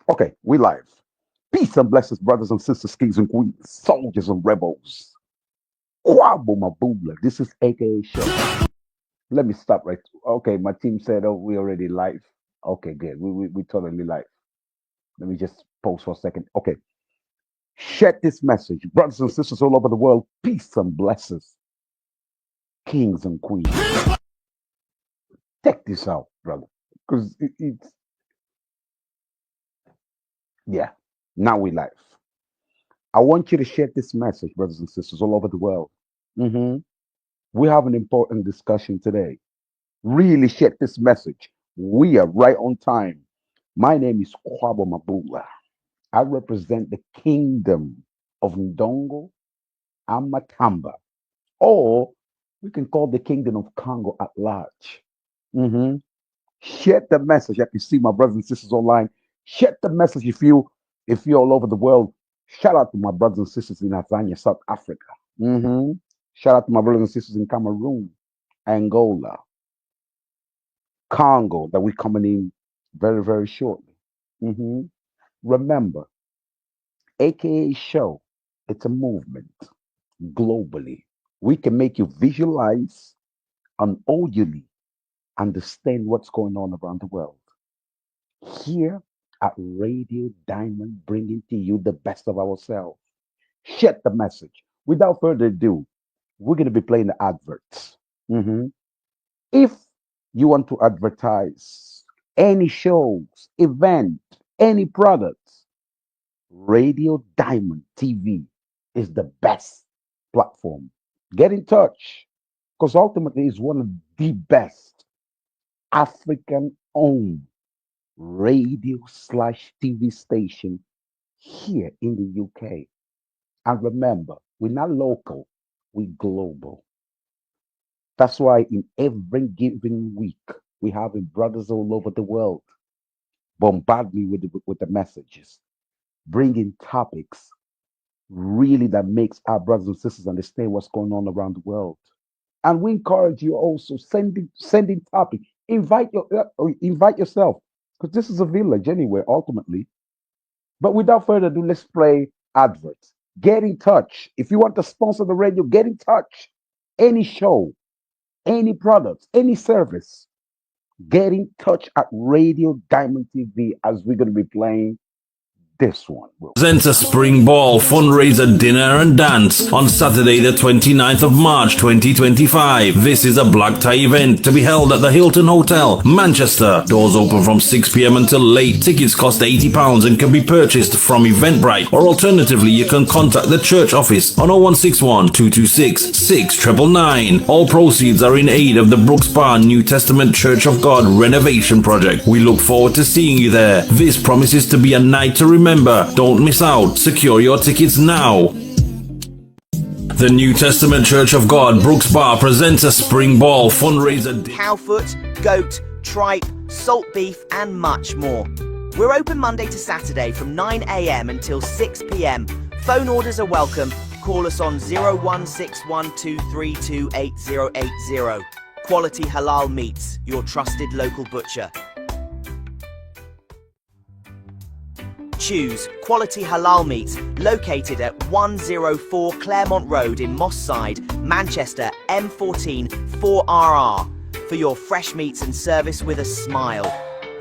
Okay, we live. Peace and blessings, brothers and sisters, kings and queens, soldiers and rebels. Kwabo Mabula. This is AKA Show. Let me stop right. Okay, my team said, "Oh, we already live." Okay, good. We totally live. Let me just pause for a second. Okay, share this message, brothers and sisters all over the world. Peace and blessings, kings and queens. Check this out, brother, because it's yeah. Now we live. I want you to share this message, brothers and sisters all over the world. hmm We have an important discussion today. Really share this message. We are right on time. My name is Kwabo Mabula. I represent the kingdom of Ndongo Amatamba, or we can call the kingdom of Congo at large. hmm Share the message. I can see my brothers and sisters online. Share the message if you're all over the world. Shout out to my brothers and sisters in Tanzania, South Africa. hmm Shout out to my brothers and sisters in Cameroon, Angola, Congo that we're coming in very, very shortly. hmm Remember, AKA Show, it's a movement globally. We can make you visualize and audibly understand what's going on around the world. Here at Radio Diamond, bringing to you the best of ourselves. Share the message. Without further ado, we're going to be playing the adverts. Mhm. If you want to advertise any shows, event, any products, Radio Diamond TV is the best platform. Get in touch because ultimately it's one of the best African owned radio/TV station here in the UK. And remember, we're not local, we're global. That's why in every given week, we have brothers all over the world bombard me with the messages, bringing topics really that makes our brothers and sisters understand what's going on around the world. And we encourage you also sending topic. Invite yourself because this is a village anyway, ultimately. But without further ado, let's play adverts. Get in touch. If you want to sponsor the radio, get in touch. Any show, any products, any service, get in touch at Radio Diamond TV as we're going to be playing this one. Presents a Spring Ball fundraiser dinner and dance on Saturday the 29th of March 2025. This is a black tie event to be held at the Hilton Hotel, Manchester. Doors open from 6 p.m. until late. Tickets cost £80 and can be purchased from Eventbrite, or alternatively you can contact the church office on 0161 226 6999. All proceeds are in aid of the Brooks Bar New Testament Church of God renovation project. We look forward to seeing you there. This promises to be a night to remember. Don't miss out. Secure your tickets now. The New Testament Church of God Brooks Bar presents a Spring Ball fundraiser. Cowfoot, goat, tripe, salt beef and much more. We're open Monday to Saturday from 9 a.m. until 6 p.m. Phone orders are welcome. Call us on 01612328080. Quality Halal Meats, your trusted local butcher. Choose Quality Halal Meats, located at 104 Claremont Road in Moss Side, Manchester, M14 4RR, for your fresh meats and service with a smile.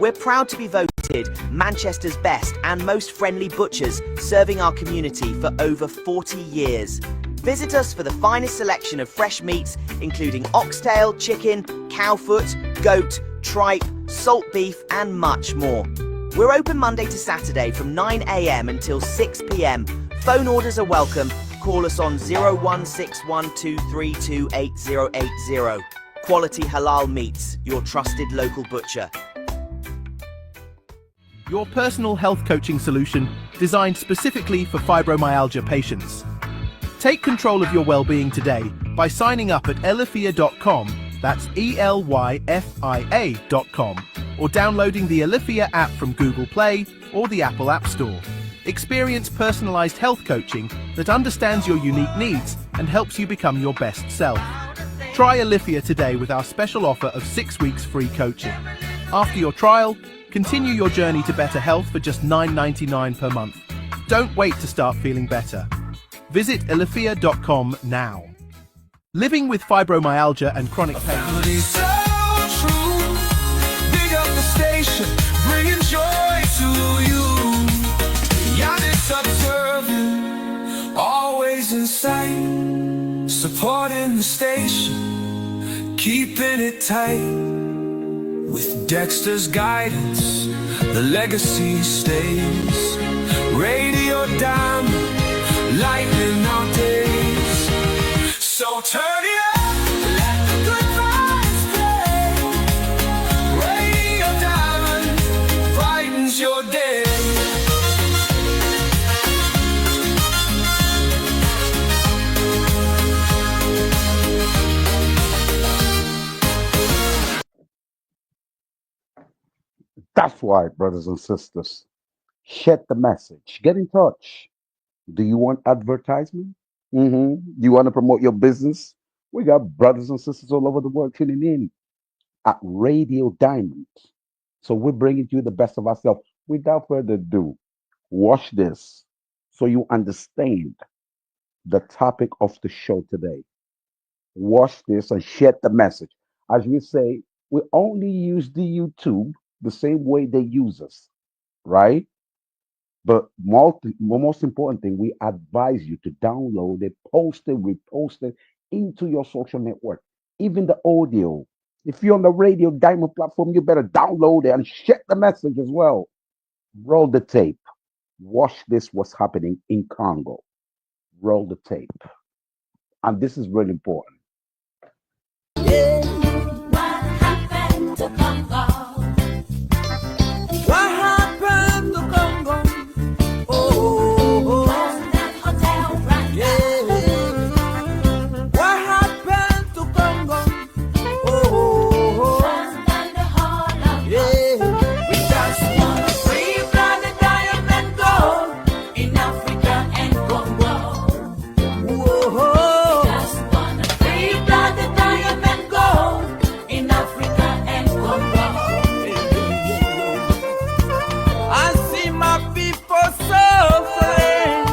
We're proud to be voted Manchester's best and most friendly butchers, serving our community for over 40 years. Visit us for the finest selection of fresh meats, including oxtail, chicken, cowfoot, goat, tripe, salt beef and much more. We're open Monday to Saturday from 9 a.m. until 6 p.m. Phone orders are welcome. Call us on 01612328080. Quality Halal Meats, your trusted local butcher. Your personal health coaching solution designed specifically for fibromyalgia patients. Take control of your well-being today by signing up at elifia.com, that's ELYFIA.com, or downloading the Elifia app from Google Play or the Apple App Store. Experience personalized health coaching that understands your unique needs and helps you become your best self. Try Elifia today with our special offer of 6 weeks free coaching. After your trial, Continue your journey to better health for just $9.99 per month. Don't wait to start feeling better. Visit elifia.com now. Living with fibromyalgia and chronic pain. So true. Big up the station, bringing joy to you. Yanis observing, always in sight, supporting the station, keeping it tight. With Dexter's guidance, the legacy stays. Radio diamond, lightning our days. So turn it up, let the good vibes play. Radio diamond, brightens your day. That's right, brothers and sisters. Share the message. Get in touch. Do you want advertisement? Do you want to promote your business? We got brothers and sisters all over the world tuning in at Radio Diamond. So we're bringing you the best of ourselves. Without further ado, watch this so you understand the topic of the show today. Watch this and share the message. As we say, we only use the YouTube the same way they use us, right? But most important thing, we advise you to download it, post it, repost it into your social network. Even the audio. If you're on the Radio Diamond platform, you better download it and share the message as well. Roll the tape. Watch this, what's happening in Congo. Roll the tape. And this is really important. What happened to Congo? What happened to Congo? Oh, was that hotel right there? What happened to Congo? Oh, was that the Hall of Gold? We just want to free blood, diamond, gold in Africa and Congo. Whoa, just want to free blood, diamond, gold in Africa and Congo. I see my people suffering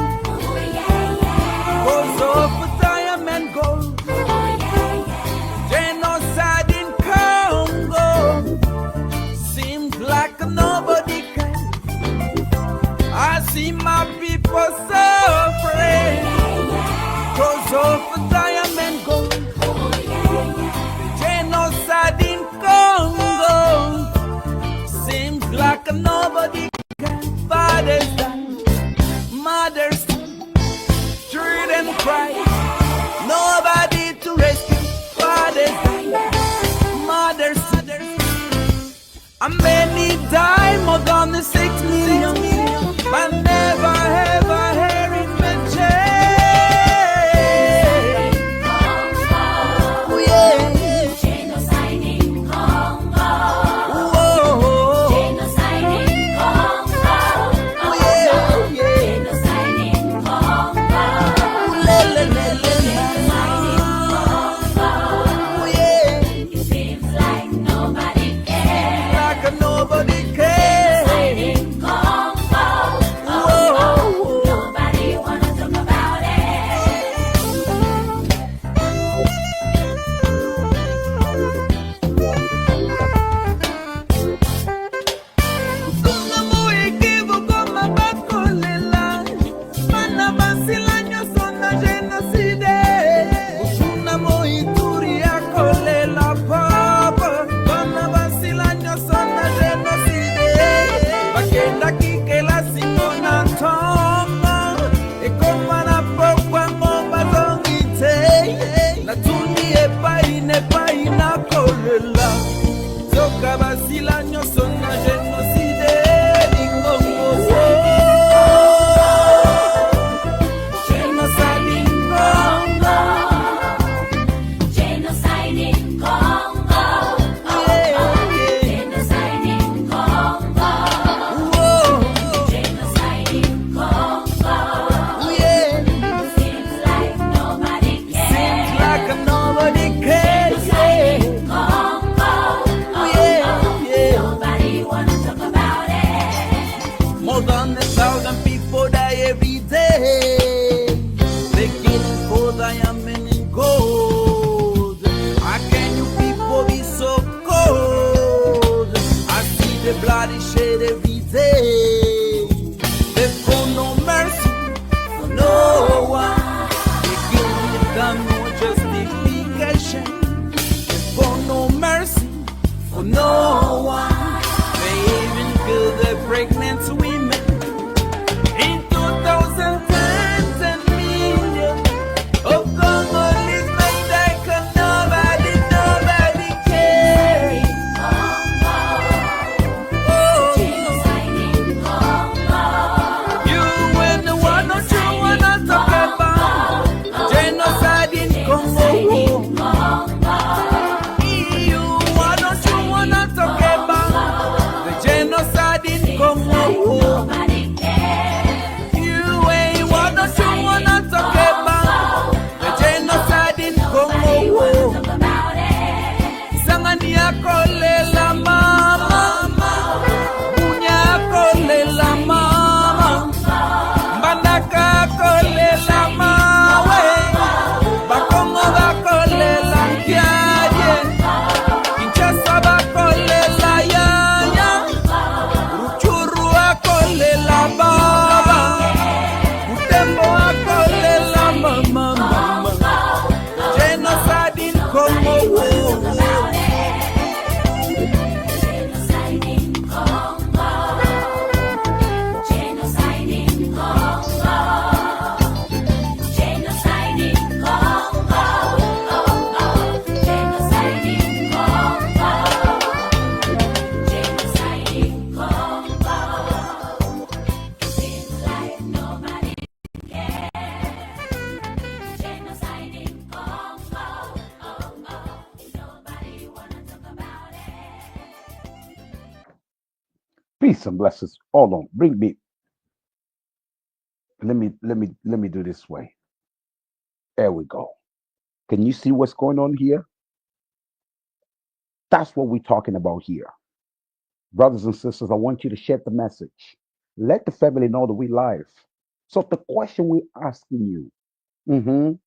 because of diamond gold. Genocide in Congo seems like nobody can. I see my people suffering because of diamond gold. Genocide in Congo seems like nobody can. Fathers die, mothers die, children cry, nobody to rescue. Fathers die, mothers die, and many die, more than 6 million, but never ever hear it mentioned. Oh yeah. Genocide in Congo. Whoa. Genocide in Congo. Oh yeah. Genocide in Congo. Le le le le. Oh yeah. It seems like nobody cares. Like nobody cares. Genocide in Congo. Oh, nobody wanna talk about it. Kuna muikivu kama bakolela, mana basila nyoso na genocide. Kuna muituri ya kolela papa, mana basila nyoso na genocide. Bakenda kikela simona tonga, ekoma na pokwa ngomba zongite. Na tuni epa ina kolela. Zoka basila nyoso na genocide ni Congo. Genocide in Congo. I am in gold. How can you people be so cold? I see the bloody shade every day. They for no mercy for no one. They kill without no justification. They for no mercy for no one. They even kill the pregnant women. In 2010, 10 million of Congolese made like nobody cares. Oh, you and the one that you wanna talk about genocide in Congo. You what don't you wanna talk about the genocide in Congo? You ain't what don't you wanna talk about the genocide in Congo? Sangania kolela mama, Bunya kolela mama, Mbandaka kolela mawe, Bakongo bakolela nkiaje, Kinshasa bakolela yaya, Ruchuru akolela baba, Butembo akolela mama. Genocide in Congo. Peace and blessings. Hold on. Bring me. Let me do this way. There we go. Can you see what's going on here? That's what we're talking about here. Brothers and sisters, I want you to share the message. Let the family know that we live. So the question we're asking you, mhm,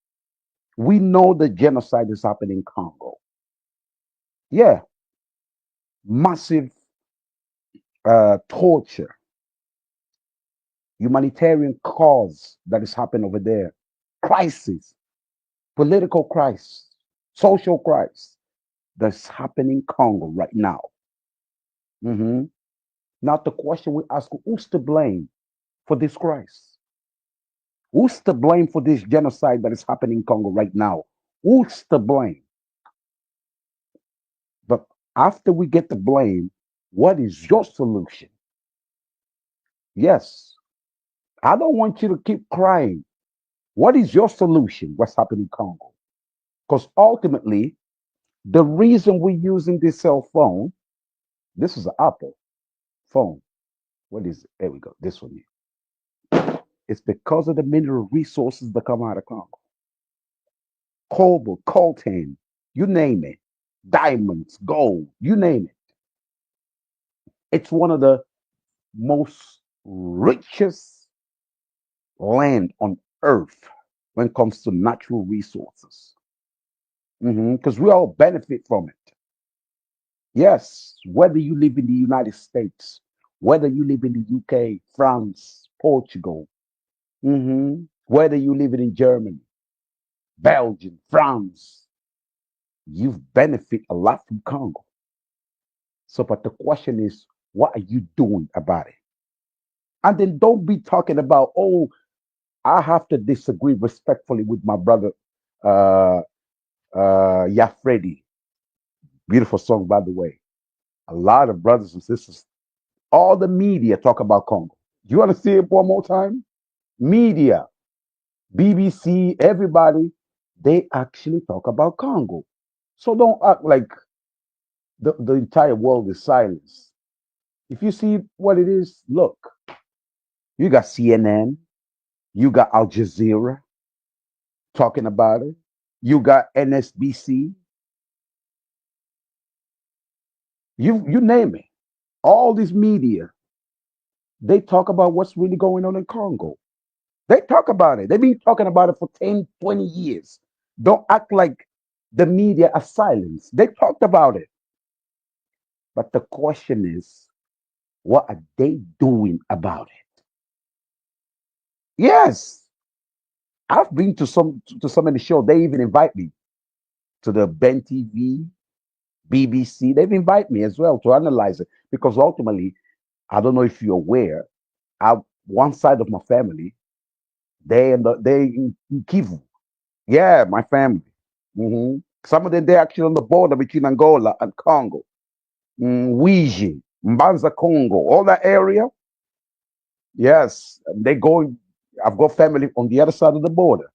we know the genocide is happening in Congo. Yeah, massive torture, humanitarian cause that is happening over there, crisis, political crisis, social crisis that's happening in Congo right now. Mhm. Now the question we ask: who's to blame for this crisis? Who's to blame for this genocide that is happening in Congo right now? Who's to blame? But after we get the blame, what is your solution? Yes, I don't want you to keep crying. What is your solution? What's happening in Congo? Because ultimately, the reason we're using this cell phone, this is an Apple phone. What is it? There we go. This one here. It's because of the mineral resources that come out of Congo. Cobalt, coltan, you name it. Diamonds, gold, you name it. It's one of the most richest land on earth when it comes to natural resources. Because we all benefit from it. Yes, whether you live in the United States, whether you live in the UK, France, Portugal, whether you live in Germany, Belgium, France, you benefit a lot from Congo. So, but the question is, what are you doing about it? And then don't be talking about, oh, I have to disagree respectfully with my brother, uh, Yafredi. Beautiful song, by the way. A lot of brothers and sisters, all the media talk about Congo. You want to see it one more time? Media, BBC, everybody, they actually talk about Congo. So don't act like the entire world is silence. If you see what it is, look, you got CNN, you got Al Jazeera talking about it, you got NSBC, you name it. All these media, they talk about what's really going on in Congo. They talk about it. They've been talking about it for 10, 20 years. Don't act like the media are silenced. They talked about it. But the question is, what are they doing about it? Yes, I've been to so many shows. They even invite me to the Ben TV, BBC. They've invited me as well to analyze it because ultimately, I don't know if you're aware, I one side of my family, they in Kivu. Yeah, my family. Some of them they're actually on the border between Angola and Congo. Wiji, Mbanza, Congo, all that area. Yes, they go. I've got family on the other side of the border.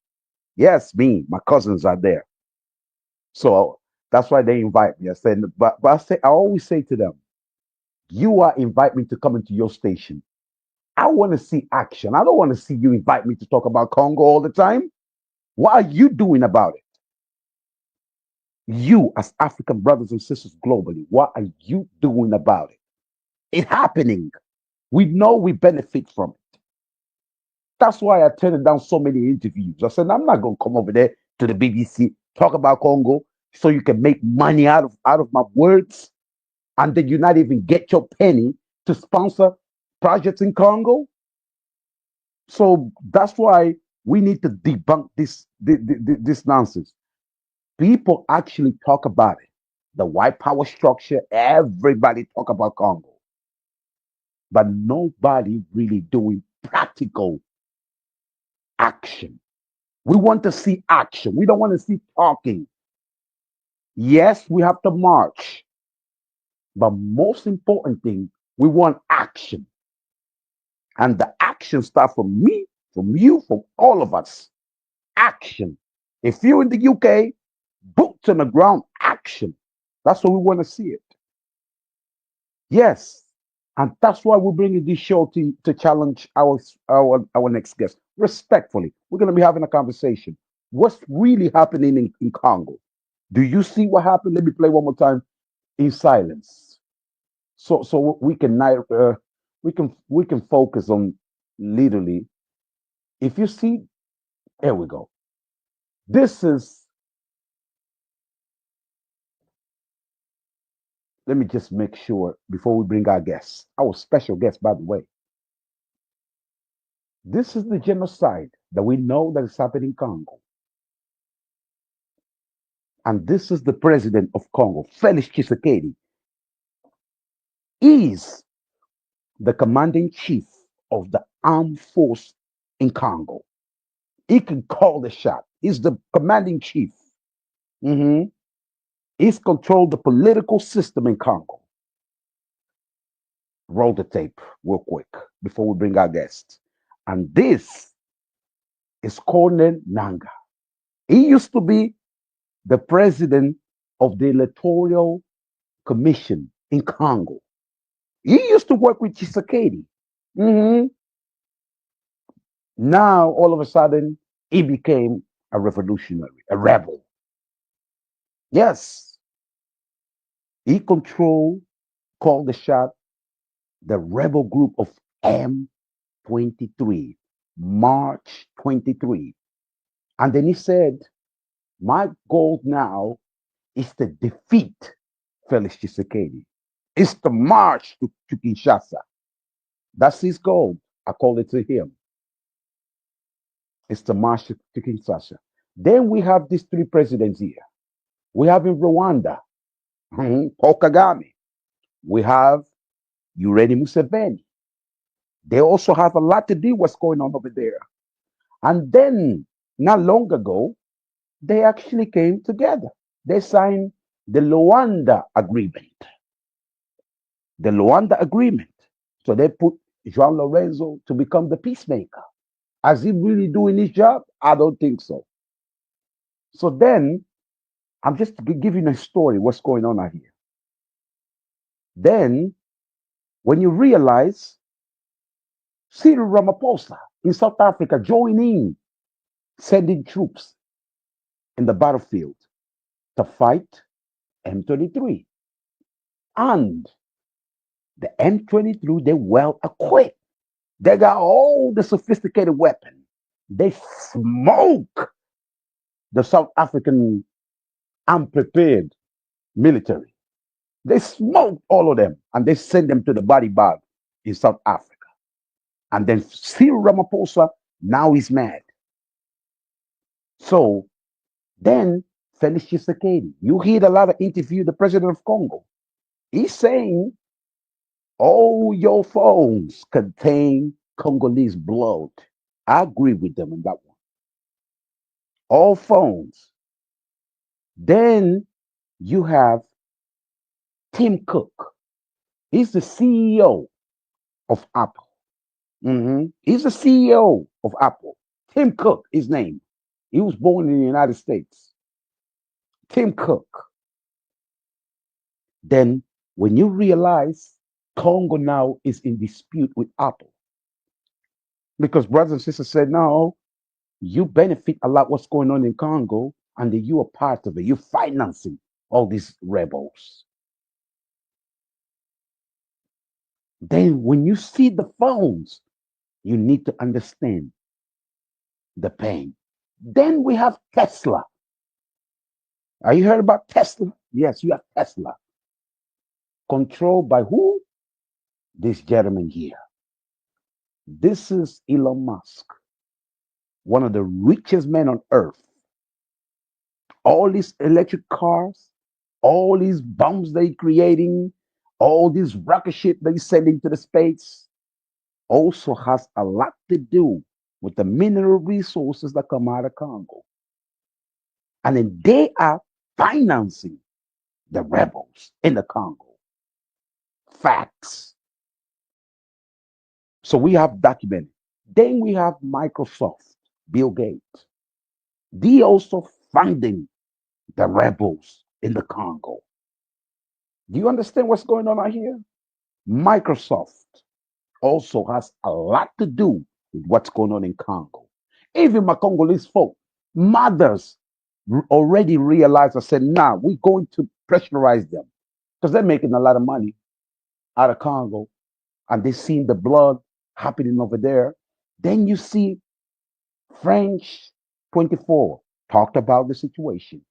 Yes, me, my cousins are there. So that's why they invite me. I said, but I always say to them, you are inviting me to come into your station. I want to see action. I don't want to see you invite me to talk about Congo all the time. What are you doing about it? You, as African brothers and sisters globally, what are you doing about it? It's happening. We know we benefit from it. That's why I turned down so many interviews. I said, I'm not going to come over there to the BBC, talk about Congo, so you can make money out of my words, and then you not even get your penny to sponsor projects in Congo. So that's why we need to debunk this nonsense. People actually talk about it. The white power structure, everybody talk about Congo, but nobody really doing practical action. We want to see action. We don't want to see talking. Yes, we have to march, but most important thing, we want action. And the action starts from me, from you, from all of us. Action. If you're in the UK, boots on the ground, action. That's what we want to see it. Yes. And that's why we're bringing this show to challenge our next guest respectfully. We're going to be having a conversation. What's really happening in Congo? Do you see what happened? Let me play one more time in silence, so we can we can focus on literally. If you see, there we go. This is. Let me just make sure before we bring our guests, our special guest, by the way. This is the genocide that we know that is happening in Congo. And this is the president of Congo, Felix Tshisekedi, is the commanding chief of the armed force in Congo. He can call the shot. He's the commanding chief. Mhm. He's controlled the political system in Congo. Roll the tape real quick before we bring our guests. And this is Corneille Nangaa. He used to be the president of the Electoral Commission in Congo. He used to work with Tshisekedi. Mhm. Now, all of a sudden, he became a revolutionary, a rebel. Yes, he controlled, called the shot, the rebel group of M23, March 23. And then he said, my goal now is to defeat Felix Tshisekedi. It's the march to Kinshasa. That's his goal. I call it to him. It's the march to Kinshasa. Then we have these three presidents here. We have in Rwanda, Paul Kagame. We have Yoweri Museveni. They also have a lot to do what's going on over there. And then, not long ago, they actually came together. They signed the Luanda Agreement. The Luanda Agreement. So they put João Lorenzo to become the peacemaker. Is he really doing his job? I don't think so. So then, I'm just giving a story what's going on out here. Then, when you realize Cyril Ramaphosa in South Africa joining, sending troops in the battlefield to fight M23. And the M23, they're well equipped. They got all the sophisticated weapons. They smoke the South African unprepared military. They smoked all of them and they sent them to the body bag in South Africa. And then Cyril Ramaphosa now is mad. So then Felix Tshisekedi, you hear a lot of interview the president of Congo. He's saying all your phones contain Congolese blood. I agree with them on that one. All phones. Then you have Tim Cook. He's the CEO of Apple. He's the CEO of Apple. Tim Cook, his name. He was born in the United States. Tim Cook. Then when you realize Congo now is in dispute with Apple, because brothers and sisters said, no, you benefit a lot what's going on in Congo, and that you are part of it. You're financing all these rebels. Then when you see the phones, you need to understand the pain. Then we have Tesla. Are you heard about Tesla? Yes, you have Tesla. Controlled by who? This gentleman here. This is Elon Musk, one of the richest men on earth. All these electric cars, all these bombs they're creating, all this rocket ship they're sending to the space, also has a lot to do with the mineral resources that come out of Congo. And then they are financing the rebels in the Congo. Facts. So we have documented. Then we have Microsoft, Bill Gates. They also funding the rebels in the Congo. Do you understand what's going on out here? Microsoft also has a lot to do with what's going on in Congo. Even my Congolese folk, mothers already realized and said, nah, we're going to pressurize them because they're making a lot of money out of Congo and they seen the blood happening over there. Then you see French 24 talked about the situation.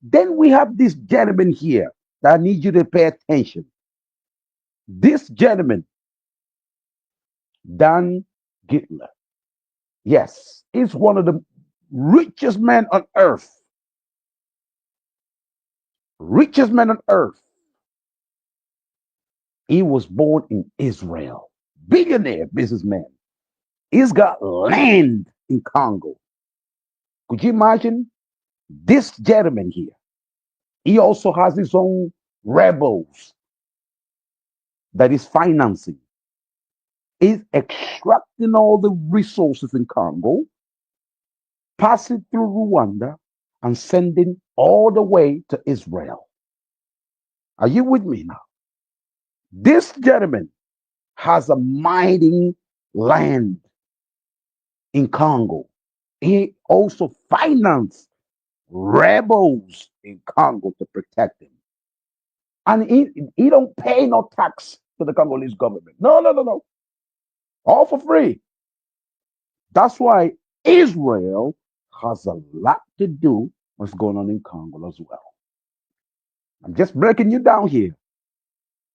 Then we have this gentleman here that I need you to pay attention. This gentleman, Dan Gitler, yes, is one of the richest men on earth. Richest man on earth. He was born in Israel. Billionaire businessman. He's got land in Congo. Could you imagine this gentleman here? He also has his own rebels that is financing. Is extracting all the resources in Congo, passing through Rwanda, and sending all the way to Israel. Are you with me now? This gentleman has a mining land in Congo. He also financed rebels in Congo to protect him. And he don't pay no tax to the Congolese government. No. All for free. That's why Israel has a lot to do what's going on in Congo as well. I'm just breaking you down here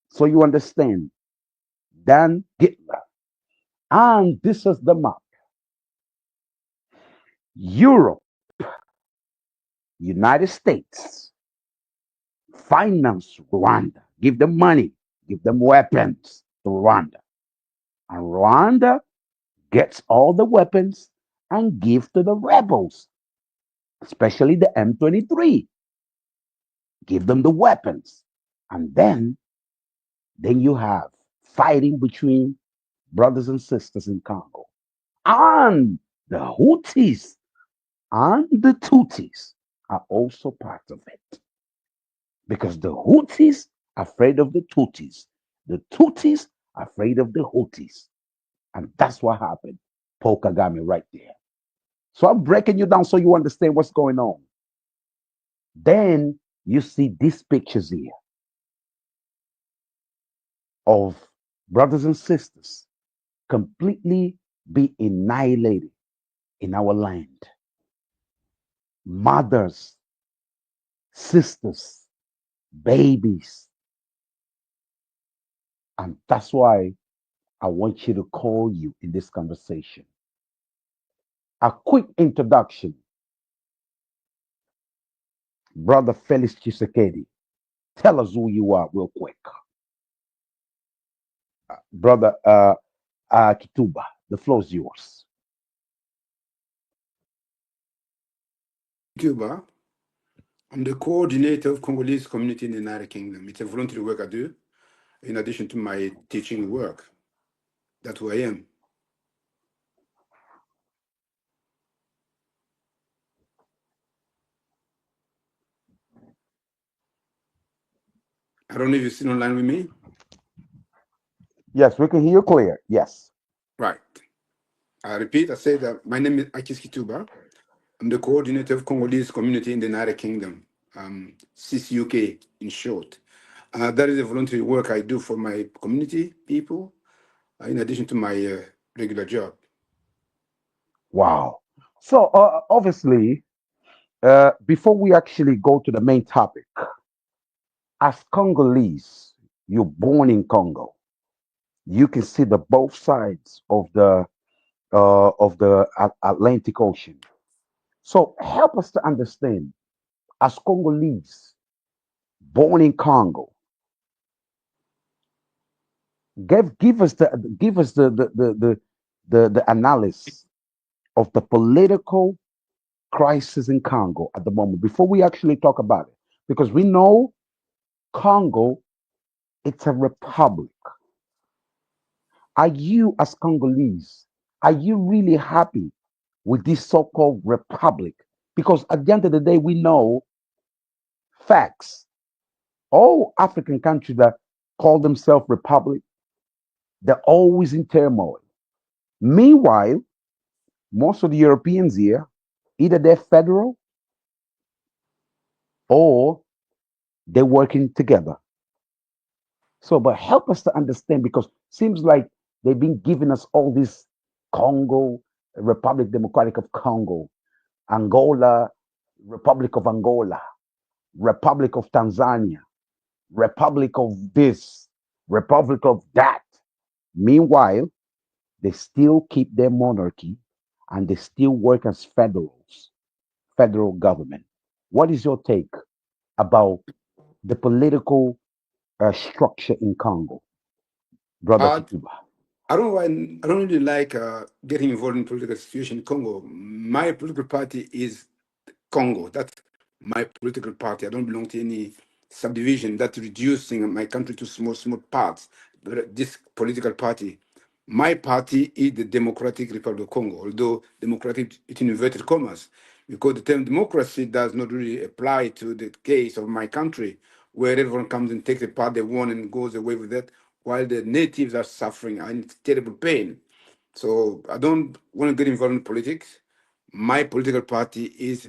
so you understand. Dan Gitler. And this is the map. Europe, United States, finance Rwanda, give them money, give them weapons to Rwanda. And Rwanda gets all the weapons and give to the rebels, especially the M23. Give them the weapons. And then you have fighting between brothers and sisters in Congo. And the Houthis and the Tutsis are also part of it. Because the Houthis are afraid of the Tutsis. The Tutsis are afraid of the Houthis. And that's what happened. Paul Kagame right there. So I'm breaking you down so you understand what's going on. Then you see these pictures here of brothers and sisters completely be annihilated in our land. Mothers, sisters, babies. And that's why I want you to call you in this conversation. A quick introduction, Brother Felix Chisekedi. Tell us who you are, real quick. Brother Kituba, the floor is yours. Cuba. I'm the coordinator of Congolese community in the United Kingdom. It's a voluntary work I do in addition to my teaching work. That's who I am. I don't know if you're still online with me. Yes, we can hear you clear. Yes. Right. I repeat, I say that my name is Akis Kituba. I'm the coordinator of Congolese community in the United Kingdom, CCUK in short. That is a voluntary work I do for my community people, in addition to my regular job. Wow. So, obviously, before we actually go to the main topic, as Congolese, you're born in Congo. You can see the both sides of the Atlantic Ocean. So, help us to understand, as Congolese, born in Congo, give us the analysis of the political crisis in Congo at the moment before we actually talk about it, because we know Congo, it's a republic. Are you, as Congolese, are you really happy with this so-called republic? Because at the end of the day, we know facts. All African countries that call themselves republic, they're always in turmoil. Meanwhile, most of the Europeans here, either they're federal or they're working together. So, but help us to understand, because seems like they've been giving us all this Congo, Republic Democratic of Congo, Angola, Republic of Angola, Republic of Tanzania, Republic of this, Republic of that. Meanwhile, they still keep their monarchy and they still work as federal government. What is your take about the political structure in Congo, Brother Uh, Kituba? I don't really like getting involved in political situation in Congo. My political party is Congo. That's my political party. I don't belong to any subdivision that's reducing my country to small parts. But this political party, my party is the Democratic Republic of Congo, although democratic it's in inverted commas, because the term democracy does not really apply to the case of my country, where everyone comes and takes the part they want and goes away with that, while the natives are suffering and it's terrible pain. So I don't want to get involved in politics. My political party is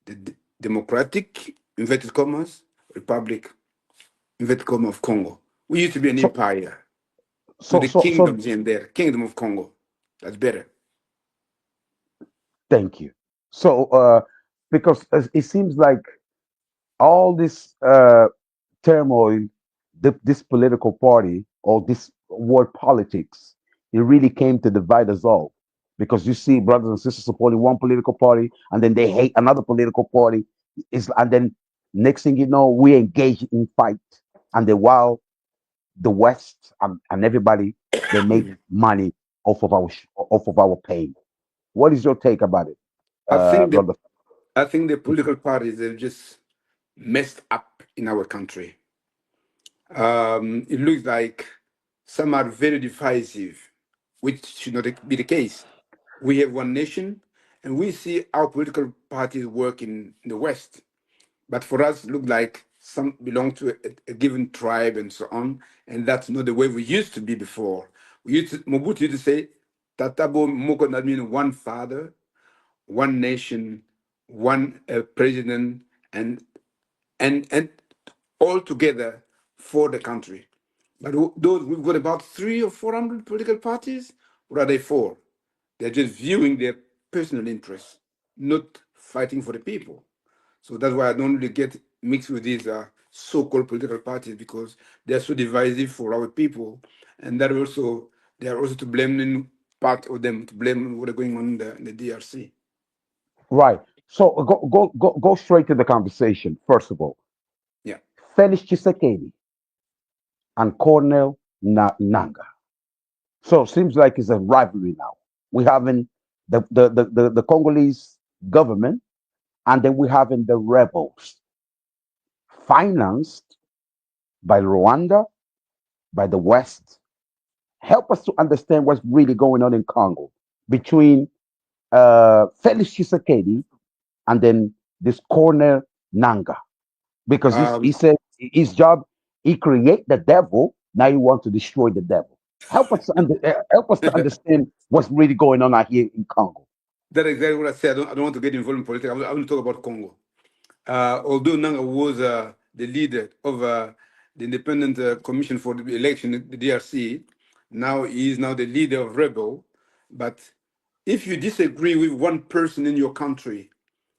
the Democratic, inverted commas, Republic, inverted commas of Congo. We used to be an So, empire to so, the so, so, kingdoms in there, Kingdom of Congo. That's better. thank you. So, because it seems like all this turmoil, this political party or this world politics, it really came to divide us all. Because you see brothers and sisters supporting one political party, and then they hate another political party. And then next thing you know, we engage in fight, and then while the West and everybody, they make money off of our pain. What is your take about it, I think the brother? I think the political parties have just messed up in our country. It looks like some are very divisive, which should not be the case. We have one nation, and we see our political parties work in the West. But for us, it look like some belong to a given tribe and so on, and that's not the way we used to be before. Mobutu used to say, "Tatabo moko," that means one father, one nation, one president, and and all together for the country. But those we've got about 300 or 400 political parties. What are they for? They're just viewing their personal interests, not fighting for the people. So that's why I don't really get mixed with these so-called political parties, because they are so divisive for our people, and that also they are also to blame in part of them to blame what are going on in the DRC. Right. So go straight to the conversation. First of all, Yeah. Felix Tshisekedi and Cornel Nanga. So it seems like it's a rivalry now. We having the Congolese government, and then we having the rebels financed by Rwanda, by the West. Help us to understand what's really going on in Congo between Felix Tshisekedi and then this Cornel Nanga, because he Um, said his job, he create the devil. Now he wants to destroy the devil. Help us to understand what's really going on out here in Congo. that's exactly what I said. I don't want to get involved in politics. I want to talk about Congo. Although Nanga was the leader of the Independent Commission for the Election, the DRC, now he is now the leader of Rebel. But if you disagree with one person in your country,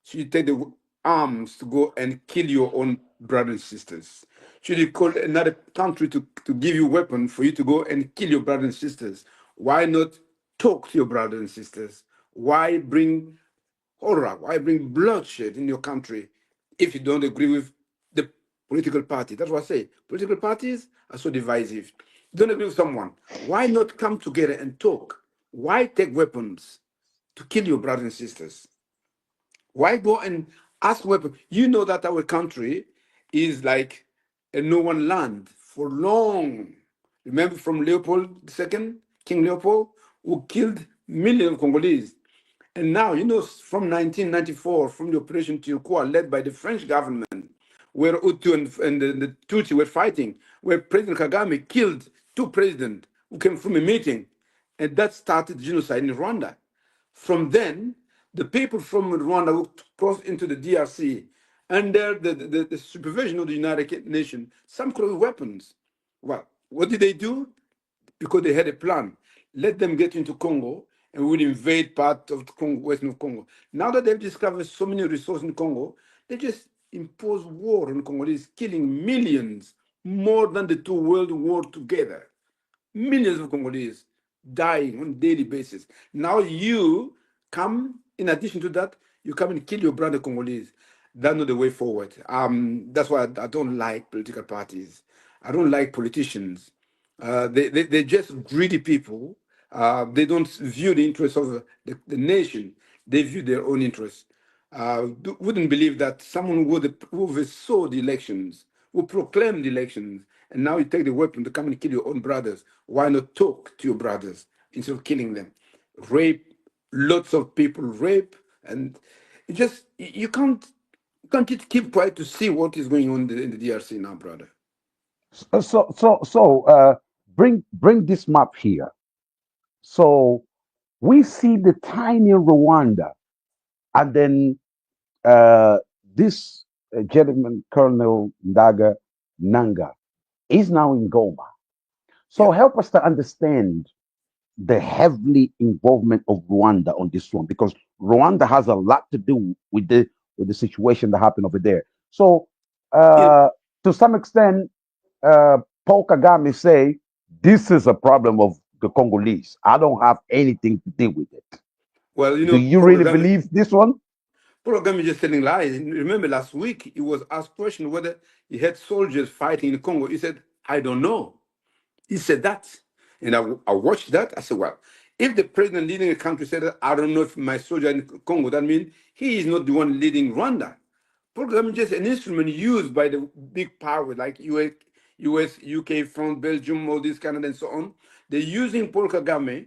should you take the arms to go and kill your own brothers and sisters? Should you call another country to give you weapon for you to go and kill your brothers and sisters? Why not talk to your brothers and sisters? Why bring horror? Why bring bloodshed in your country if you don't agree with the political party? That's what I say. Political parties are so divisive. You don't agree with someone. Why not come together and talk? Why take weapons to kill your brothers and sisters? Why go and ask weapons? You know that our country is like a no one land for long. Remember from Leopold II, King Leopold, who killed millions of Congolese. And now, you know, from 1994, from the Operation Turquoise, led by the French government, where Hutu and the Tutsi were fighting, where President Kagame killed two presidents who came from a meeting, and that started genocide in Rwanda. From then, the people from Rwanda who crossed into the DRC under the supervision of the United Nations, some carry weapons. Well, what did they do? Because they had a plan. Let them get into Congo and we will invade part of the Congo, western of Congo. Now that they've discovered so many resources in Congo, they just impose war on Congolese, killing millions, more than the two world wars together. Millions of Congolese dying on a daily basis. Now you come, in addition to that, you come and kill your brother Congolese. That's not the way forward. That's why I don't like political parties. I don't like politicians. They're just greedy people. They don't view the interests of the nation. They view their own interests. Wouldn't believe that someone who oversaw the elections, who proclaimed the elections, and now you take the weapon to come and kill your own brothers. Why not talk to your brothers instead of killing them? Rape, lots of people rape, and it just you can't just keep quiet to see what is going on in the DRC now, brother. Bring this map here. So we see the tiny Rwanda, and then uh, this gentleman, Colonel Nanga, is now in Goma. So Yeah. help us to understand the heavily involvement of Rwanda on this one, because Rwanda has a lot to do with the situation that happened over there. So It, uh, to some extent, uh, Paul Kagame say this is a problem of the Congolese. I don't have anything to do with it. well, Do you Paul really Kagame, believe this one? Paul Kagame just telling lies. Remember last week he was asked question whether he had soldiers fighting in Congo. He said, "I don't know." He said that. And I watched that. I said, well, if the president leading a country said that, I don't know if my soldier in Congo, that means he is not the one leading Rwanda. Paul Kagame is just an instrument used by the big power like US, UK, France, Belgium, all these Canada, and so on. They're using Paul Kagame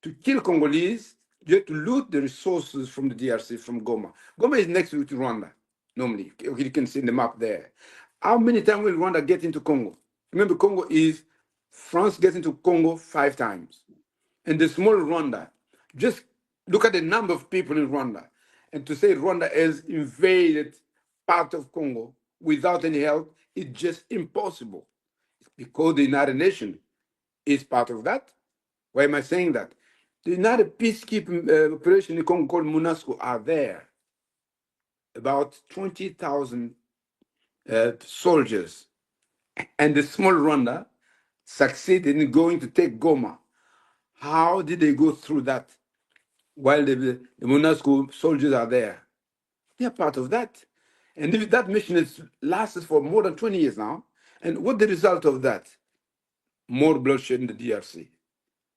to kill Congolese, just to loot the resources from the DRC, from Goma. Goma is next to Rwanda, normally. You can see the map there. How many times will Rwanda get into Congo? Remember, Congo is, France gets into Congo 5 times. And the small Rwanda, just look at the number of people in Rwanda. And to say Rwanda has invaded part of Congo without any help is just impossible, because the United Nations is part of that. Why am I saying that? The United Peacekeeping Operation in Congo called MONUSCO are there. About 20,000 soldiers. And the small Rwanda succeeded in going to take Goma. How did they go through that while the MONUSCO soldiers are there? They are part of that. And if that mission is lasted for more than 20 years now, and what the result of that? More bloodshed in the DRC.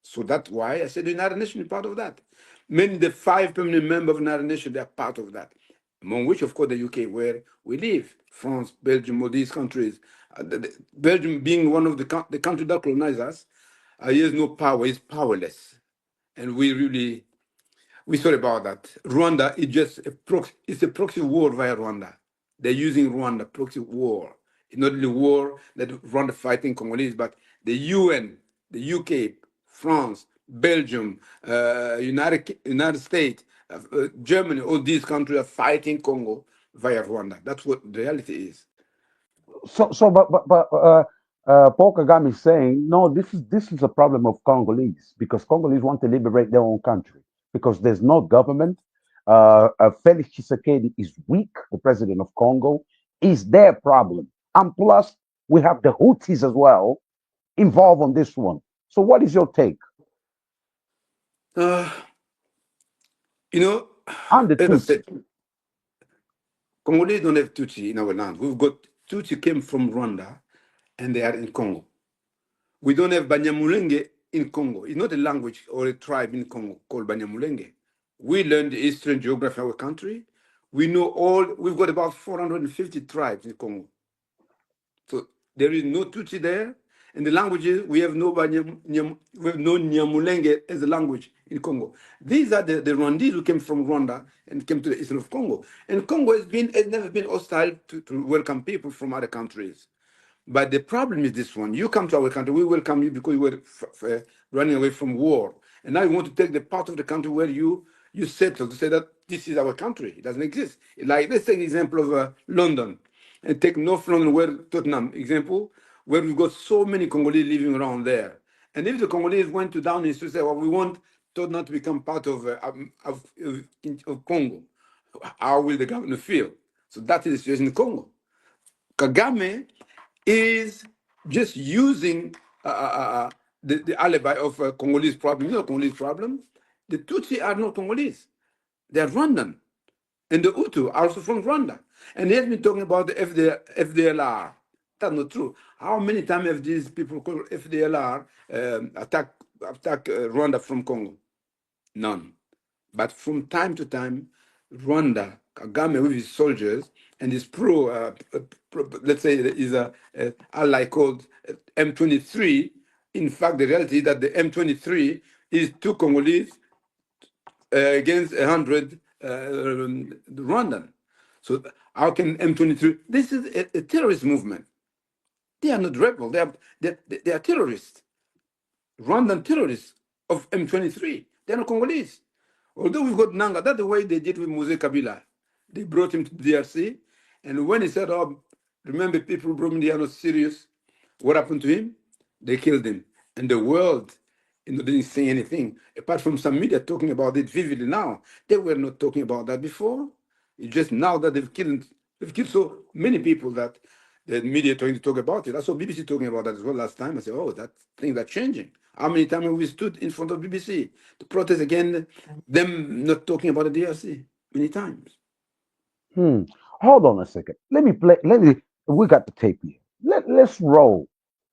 So that's why I said the United Nations is part of that. Many the 5 permanent members of the United Nations, they are part of that. Among which, of course, the UK, where we live, France, Belgium, all these countries. Belgium being one of the country that colonized us, he has no power, he's powerless. And we sorry about that. Rwanda is just it's a proxy war via Rwanda. They're using Rwanda, proxy war. It's not the war that Rwanda fighting Congolese, but the UN, the UK, France, Belgium, United States, Germany, all these countries are fighting Congo via Rwanda. That's what the reality is. But Paul Kagame is saying no. This is a problem of Congolese because Congolese want to liberate their own country because there's no government. Felix Tshisekedi is weak. The president of Congo is their problem, and plus we have the Houthis as well involved on this one. So what is your take Uh, you know, on the as I Tutsi? said, Congolese don't have Tutsi in our land. We've got Tutsi came from Rwanda, and they are in Congo. We don't have Banyamulenge in Congo. It's not a language or a tribe in Congo called Banyamulenge. We learned the eastern geography of our country. We know we've got about 450 tribes in Congo. So there is no Tutsi there. And the languages, we have no Nyamulenge as a language in Congo. These are the Rwandese who came from Rwanda and came to the eastern of Congo. And Congo has never been hostile to welcome people from other countries. But the problem is this one. You come to our country, we welcome you because you were running away from war. And now you want to take the part of the country where you settled to say that this is our country. It doesn't exist. Like, let's take the example of London and take North London, where Tottenham, example, where we've got so many Congolese living around there. And if the Congolese went to down and to say, well, we want Tottenham to become part of Congo, how will the government feel? So that is the situation in Congo. Kagame is just using the alibi of Congolese problem. You know, Congolese problem. The Tutsi are not Congolese; they are Rwandan, and the Hutu are also from Rwanda. And he has been talking about the FDLR. That's not true. How many times have these people called FDLR attack Rwanda from Congo? None. But from time to time, Rwanda, Kagame with his soldiers and his let's say, is a ally called M23. In fact, the reality is that the M23 is 2 Congolese against 100 Rwandan. So how can M23? This is a terrorist movement. They are not rebels. They are terrorists. Rwandan terrorists of M23. They're not Congolese. Although we've got Nanga, that's the way they did with Mose Kabila. They brought him to the DRC, and when he said, oh, remember people brought me, they are not serious, what happened to him? They killed him. And the world didn't say anything, apart from some media talking about it vividly now. They were not talking about that before. It's just now that they've killed so many people that the media trying to talk about it. I saw BBC talking about that as well last time. I said, oh, that things are changing. How many times have we stood in front of BBC to protest against them not talking about the DRC? Many times. Hold on a second. Let me play. We got the tape here. Let's roll.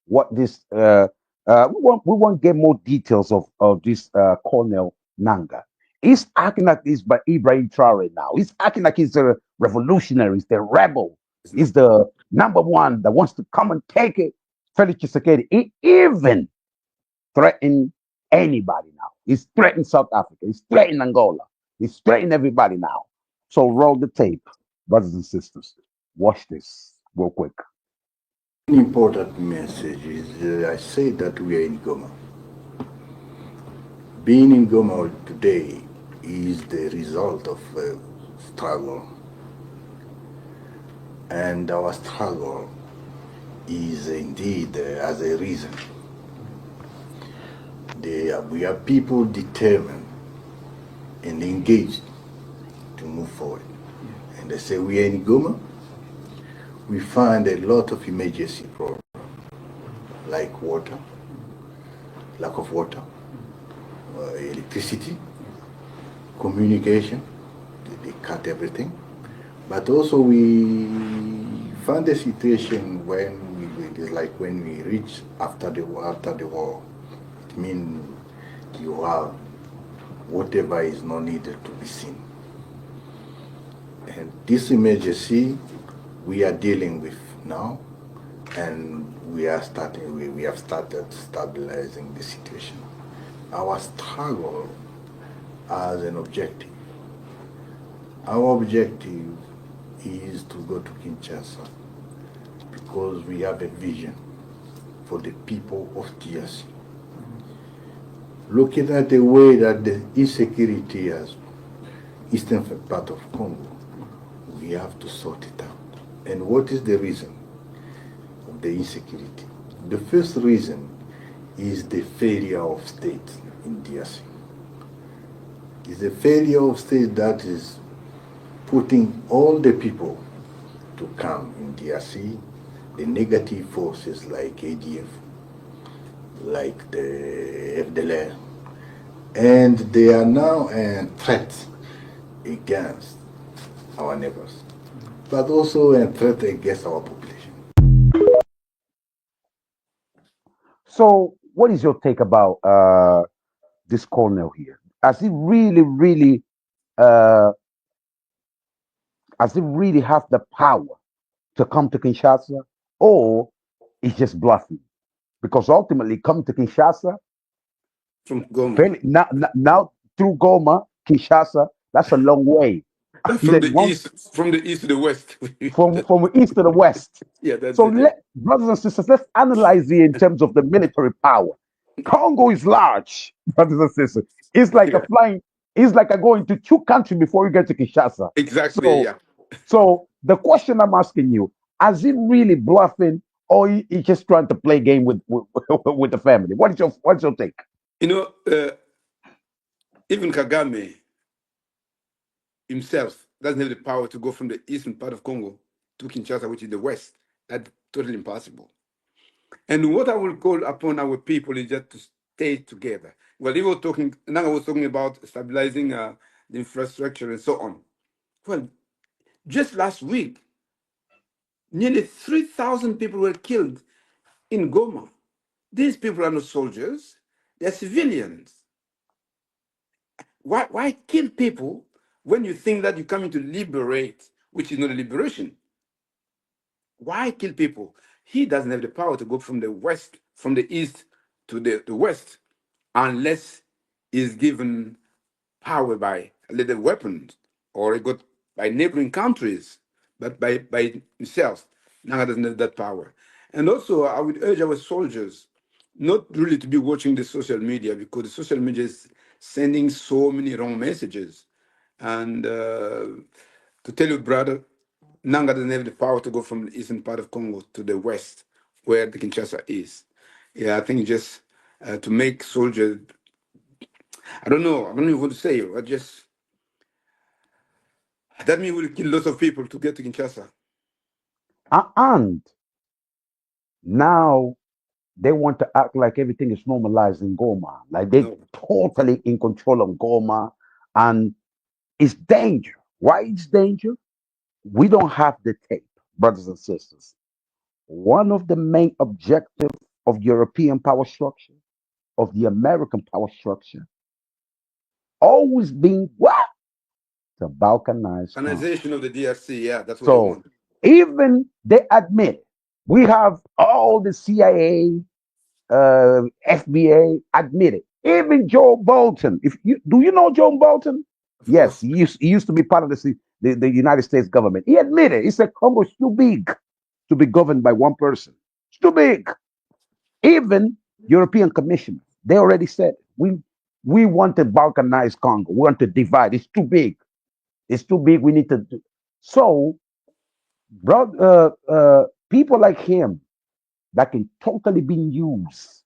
What this? We want to get more details of this Colonel Nanga. He's acting like this by Ibrahim Traore now. He's acting like he's a revolutionary. He's the rebel. He's the number one that wants to come and take it. Felix Tshisekedi. He even threatened anybody now. He's threatened South Africa. He's threatened Angola. He's threatened everybody now. So roll the tape, brothers and sisters. Watch this real quick. An important message is I say that we are in Goma. Being in Goma today is the result of a struggle. And our struggle is indeed as a reason. we have people determined and engaged to move forward. And they say we are in Goma, we find a lot of emergency problems, like water, lack of water, electricity, communication, they cut everything. But also we found a situation when it is like when we reach after the war, it means you have whatever is not needed to be seen. And this emergency we are dealing with now, and we have started stabilizing the situation. Our struggle as an objective. Our objective is to go to Kinshasa because we have a vision for the people of DRC. Looking at the way that the insecurity has eastern part of Congo, we have to sort it out. And what is the reason of the insecurity? The first reason is the failure of state in DRC. It's the failure of state that is putting all the people to come in DRC, the negative forces like ADF, like the FDLR, and they are now a threat against our neighbors, but also a threat against our population. So, what is your take about this colonel here? Has he really, uh, has he really have the power to come to Kinshasa, or he's just bluffing? Because ultimately, come to Kinshasa, From Goma. now through Goma, Kinshasa, that's a long way. And From then the once east, from the east to the west. from east to the west. Yeah, that's So, it. Yeah. brothers and sisters, let's analyze it in terms of the military power. Congo is large, brothers and sisters. It's like a Yeah. flying. It's like a going to two countries before you get to Kinshasa. Exactly. So, Yeah. so the question I'm asking you: is he really bluffing, or he just trying to play game with the family? What's your take? You know, even Kagame himself doesn't have the power to go from the eastern part of Congo to Kinshasa, which is the west. That's totally impossible. And what I will call upon our people is just to stay together. Well, he was talking, now I was talking about stabilizing the infrastructure and so on. Well, just last week, nearly 3,000 people were killed in Goma. These people are not soldiers, they're civilians. Why kill people when you think that you're coming to liberate, which is not a liberation? Why kill people? He doesn't have the power to go from the west, from the east to the west, unless he's given power by little weapons or he got by neighboring countries, but by himself. Now he doesn't have that power. And also, I would urge our soldiers not really to be watching the social media because the social media is sending so many wrong messages. And to tell you, brother, Nanga doesn't have the power to go from the eastern part of Congo to the west, where the Kinshasa is. Yeah, I think just to make soldiers, I don't know, I don't know what to say. I just, that means we'll kill lots of people to get to Kinshasa. And now they want to act like everything is normalized in Goma, like they No, totally in control of Goma, and it's danger. Why it's danger? We don't have the tape, brothers and sisters. One of the main objectives of European power structure, of the American power structure, always been what? To balkanize Congo. organization of the DRC, yeah, that's what they So want. even they admit we have all the CIA, FBA admitted. Even Joe Bolton, if you do you know Joe Bolton? Of Yes, course. he used to be part of the United States government. He admitted, he said Congo is too big to be governed by one person. It's too big. Even European Commission, they already said we want to balkanize Congo. We want to divide. It's too big. It's too big. We need to do. So, bro, people like him that can totally be used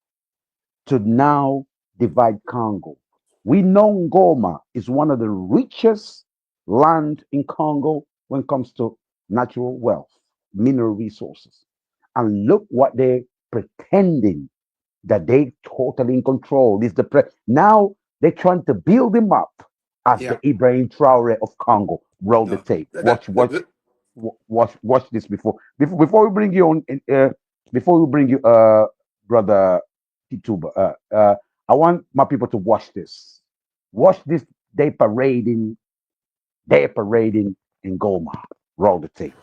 to now divide Congo. We know Ngoma is one of the richest land in Congo when it comes to natural wealth, mineral resources. And look what they're pretending that they totally in control. Is the now they're trying to build him up as the Yeah. Ibrahim Traore of Congo. Roll the No. tape. Watch this before we bring you on. Before we bring you, brother Tituba. I want my people to watch this. Watch this. They parading. They're parading in Goma. Roll the tape.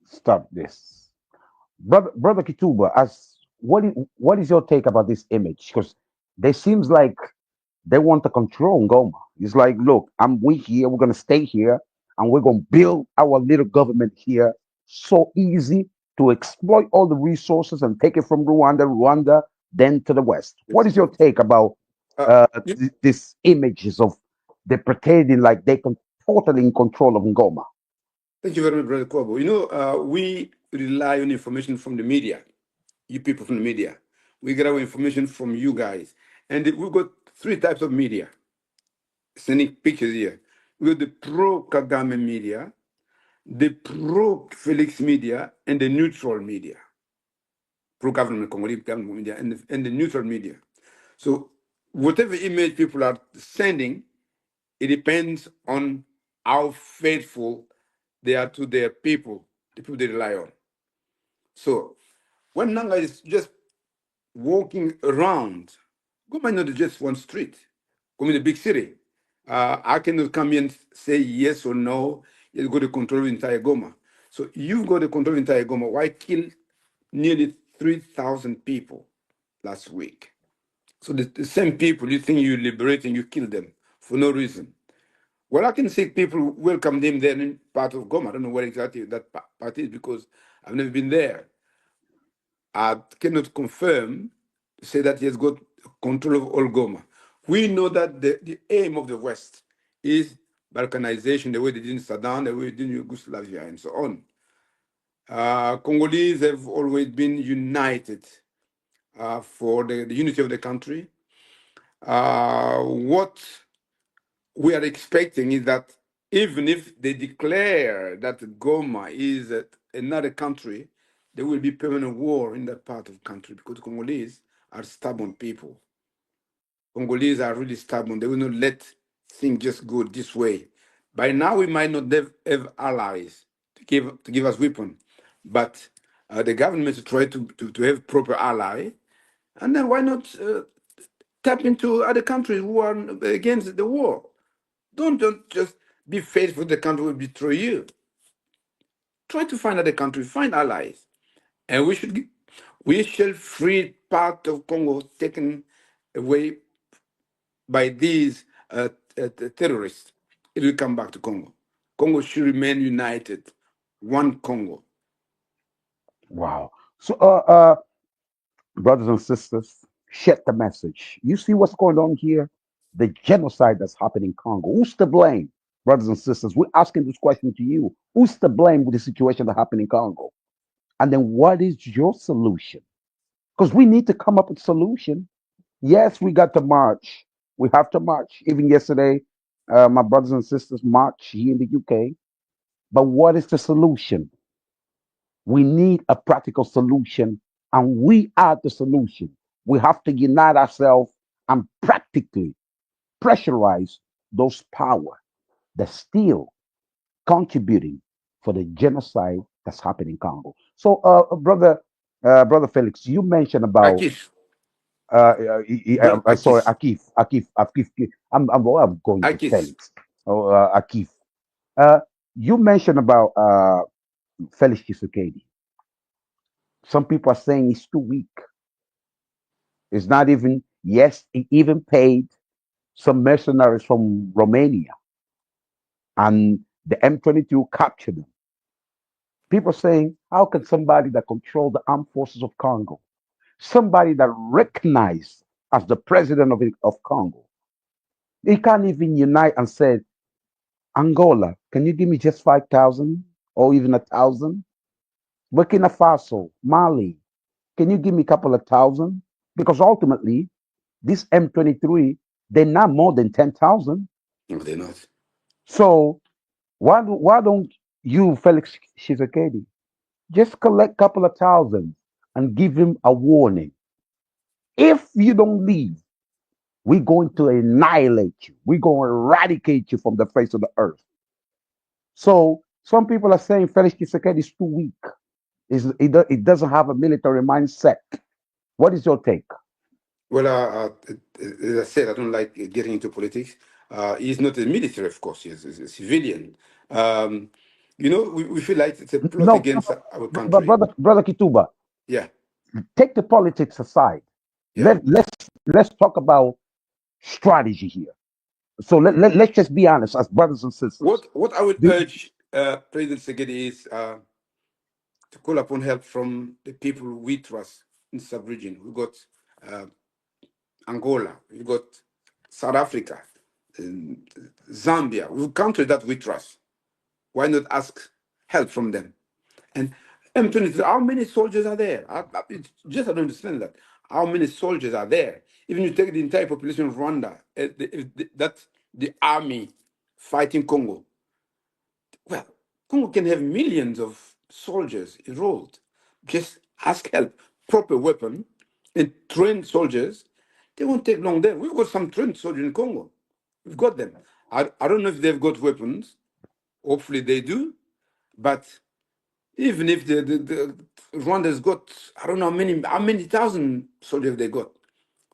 Stop this. Brother Kituba, as what is your take about this image? Because they seems like they want to control Ngoma. It's like, look, we here, we're gonna stay here, and we're gonna build our little government here. So easy to exploit all the resources and take it from Rwanda, then to the west. What is your take about Uh, these images of they pretending like they can totally in control of Ngoma? Thank you very much, Brother Kobo. We rely on information from the media, you people from the media. We get our information from you guys. And we've got three types of media, sending pictures here. We got the pro-Kagame media, the pro-Felix media, and the neutral media. Pro-government, Congolese government media, and the neutral media. So whatever image people are sending, it depends on how faithful they are to their people, the people they rely on. So when Nanga is just walking around, Goma is not just one street. Goma is a big city. I cannot come in and say yes or no. You've got to control the entire Goma. So you've got to control the entire Goma. Why kill nearly 3,000 people last week? So the same people you think you're liberating, you kill them for no reason. Well, I can see people welcome them there in part of Goma. I don't know where exactly that part is because I've never been there. I cannot confirm, say that he has got control of all Goma. We know that the aim of the West is Balkanization, the way they did in Sudan, the way they did in Yugoslavia, and so on. Congolese have always been united for the unity of the country. What we are expecting is that even if they declare that Goma is another country, there will be permanent war in that part of the country because Congolese are stubborn people. Congolese are really stubborn. They will not let things just go this way. By now, we might not have allies to give us weapons, but the government to try to have proper ally, and then why not tap into other countries who are against the war? Don't just be faithful to the country will betray you. Try to find other countries, find allies, and we shall free part of Congo taken away by these terrorists. It will come back to Congo. Congo should remain united, one Congo. Wow. So, brothers and sisters, share the message. You see what's going on here? the genocide that's happening in Congo? Who's to blame, brothers and sisters? We're asking this question to you. Who's to blame with the situation that happened in Congo? And then what is your solution? Because we need to come up with a solution. Yes, we got to march. We have to march. Even yesterday, my brothers and sisters march here in the UK. But what is the solution? We need a practical solution, and we are the solution. We have to unite ourselves and practically pressurize those power that's still contributing for the genocide that's happening in Congo. So, brother Felix, you mentioned about Akif, brother sorry, Akif, Akif. I'm going to Akif. Felix. Oh, Akif. Uh, you mentioned about Felix Tshisekedi. Some people are saying he's too weak. It's not even. Yes, he even paid some mercenaries from Romania, and the M22 captured them. People saying, how can somebody that control the armed forces of Congo, somebody that recognized as the president of Congo, he can't even unite and say, Angola, can you give me just 5,000 or even 1,000? Burkina Faso, Mali, can you give me a couple of thousand? Because ultimately, this M23, they're not more than 10,000. No, they're not. So why don't you, Felix Tshisekedi, just collect a couple of thousand and give him a warning? If you don't leave, we're going to annihilate you. We're going to eradicate you from the face of the earth. So some people are saying Felix Tshisekedi is too weak. It doesn't have a military mindset. What is your take? Well, as I said, I don't like getting into politics. He's not a military, of course. He's a civilian. Um, we feel like it's a plot No, against our but country. brother Kituba, Yeah, take the politics aside. yeah. Let's talk about strategy here. So let's just be honest as brothers and sisters. What I would The- urge President Segedi is to call upon help from the people we trust in sub-region. We've got uh, Angola, we've got South Africa, um, Zambia. We've countries that we trust. Why not ask help from them? And M23, how many soldiers are there? I don't understand that. How many soldiers are there? Even you take the entire population of Rwanda, that's the army fighting Congo. Well, Congo can have millions of soldiers enrolled. Just ask help, proper weapon, and trained soldiers. They won't take long there. We've got some trained soldiers in Congo. We've got them. I don't know if they've got weapons. Hopefully they do. But even if the Rwanda's got, I don't know how many thousand soldiers they got.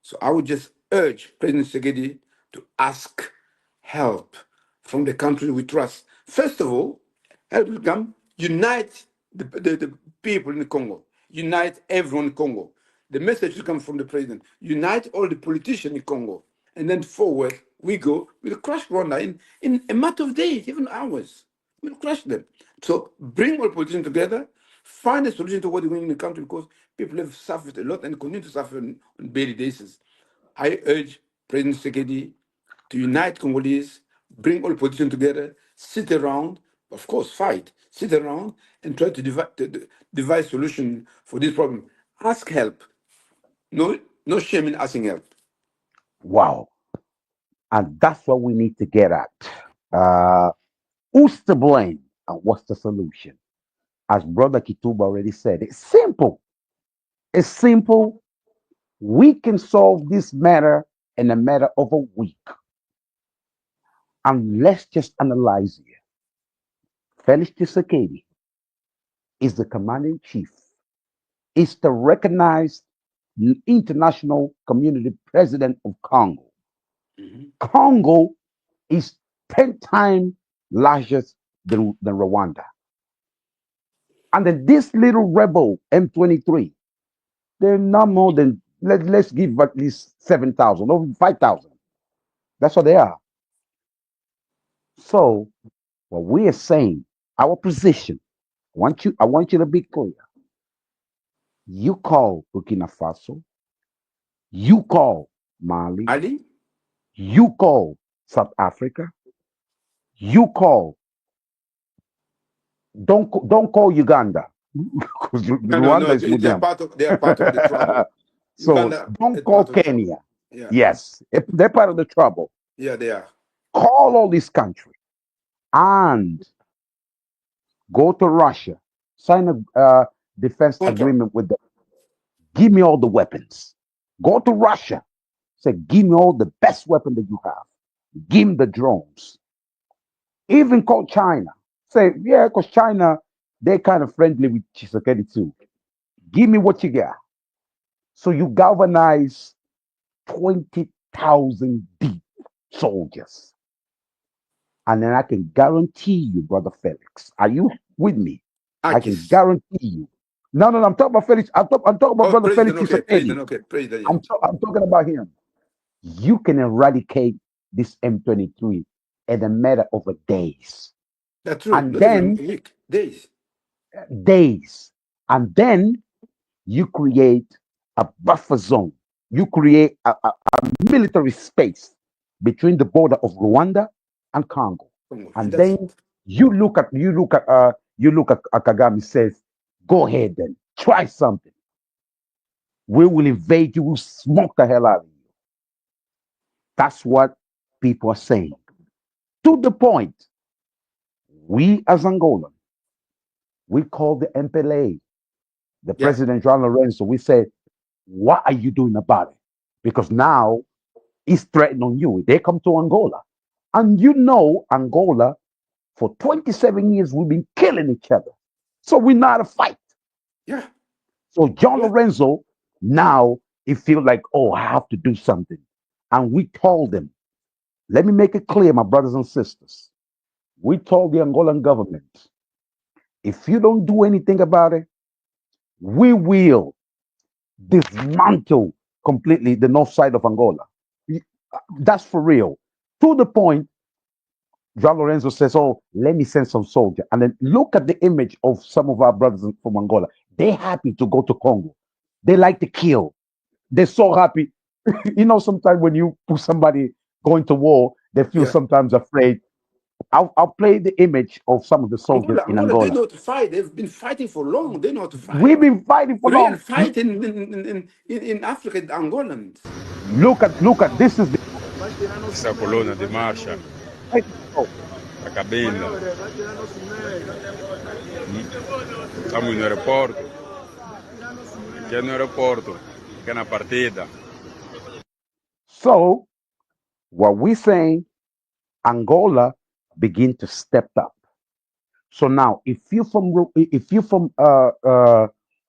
So I would just urge President Segedi to ask help from the country we trust. First of all, help will come, unite the people in Congo, unite everyone in Congo. The message will come from the president, unite all the politicians in Congo. And then forward we go, we'll crush Rwanda in a matter of days, even hours. We'll crush them. So bring all politicians together, find a solution to what is going on in the country because people have suffered a lot and continue to suffer on daily basis. I urge President Sekedi to unite Congolese, bring all politicians together, sit around, of course, fight, sit around and try to devise solution for this problem. Ask help. No shame in asking help. wow, and that's what we need to get at. Uh, who's to blame and what's the solution? As Brother Kituba already said, it's simple. It's simple. We can solve this matter in a matter of a week. And let's just analyze here. Felix Tshisekedi is the commander in chief, is the recognized international community president of Congo. Mhm. Congo is 10 times larger than Rwanda. And then this little rebel, M23, they're not more than, let's give at least 7,000 or 5,000. That's what they are. So, what we are saying, our position, I want you to be clear. You call Burkina Faso, you call Mali, Ali? You call South Africa. You call. Don't call Uganda because No, Rwanda no. is with them. They are part of the trouble. So Uganda don't is call part of the trouble. Kenya. Yeah, Yes, they're part of the trouble. yeah, they are. Call all these countries and go to Russia, sign a defense Contract. agreement with them. Give me all the weapons. Go to Russia. Say, give me all the best weapon that you have. Give me the drones. Even call China. Say, yeah, because China, they're kind of friendly with Tshisekedi too. Give me what you got. So you galvanize 20,000 deep soldiers. And then I can guarantee you, Brother Felix, are you with me? I can Akis. guarantee you. No, I'm talking about Felix. I'm talking about Oh, Brother Felix president. Okay, Tshisekedi. president. Okay, president. Yeah. I'm talking about him. You can eradicate this M23 in a matter of days. That's true. And Not even then a week. Days. days. And then you create a buffer zone. You create a military space between the border of Rwanda and Congo. Congo. And And that's then you look at Kagame says, go ahead then, try something. We will invade you, we'll smoke the hell out of you. That's what people are saying. To the point, we as Angolan, we call the MPLA, the yeah. President John Lorenzo, we said, what are you doing about it? Because now it's threatening on you. They come to Angola. And you know, Angola, for 27 years, we've been killing each other. So we know how to fight. Yeah. So John Yeah. Lorenzo, now he feels like, oh, I have to do something. And we told them, let me make it clear, my brothers and sisters. We told the Angolan government, if you don't do anything about it, we will dismantle completely the north side of Angola. That's for real. To the point, João Lorenzo says, oh, let me send some soldier. And then look at the image of some of our brothers from Angola. They're happy to go to Congo. They like to kill. They're so happy. You know, sometimes when you put somebody going to war, they feel Yeah. sometimes afraid. I'll play the image of some of the soldiers in Angola, they Angola. know how to fight. They've been fighting for long. They know how to We've fight. been fighting for Real long. fight in Africa, the Angolans. Look at this is the Essa colonna de marcha, oh, a cabenda. Estamos no aeroporto. Aqui é no aeroporto. Aqui é na partida. so what we're saying, Angola begin to step up. So now, if you're from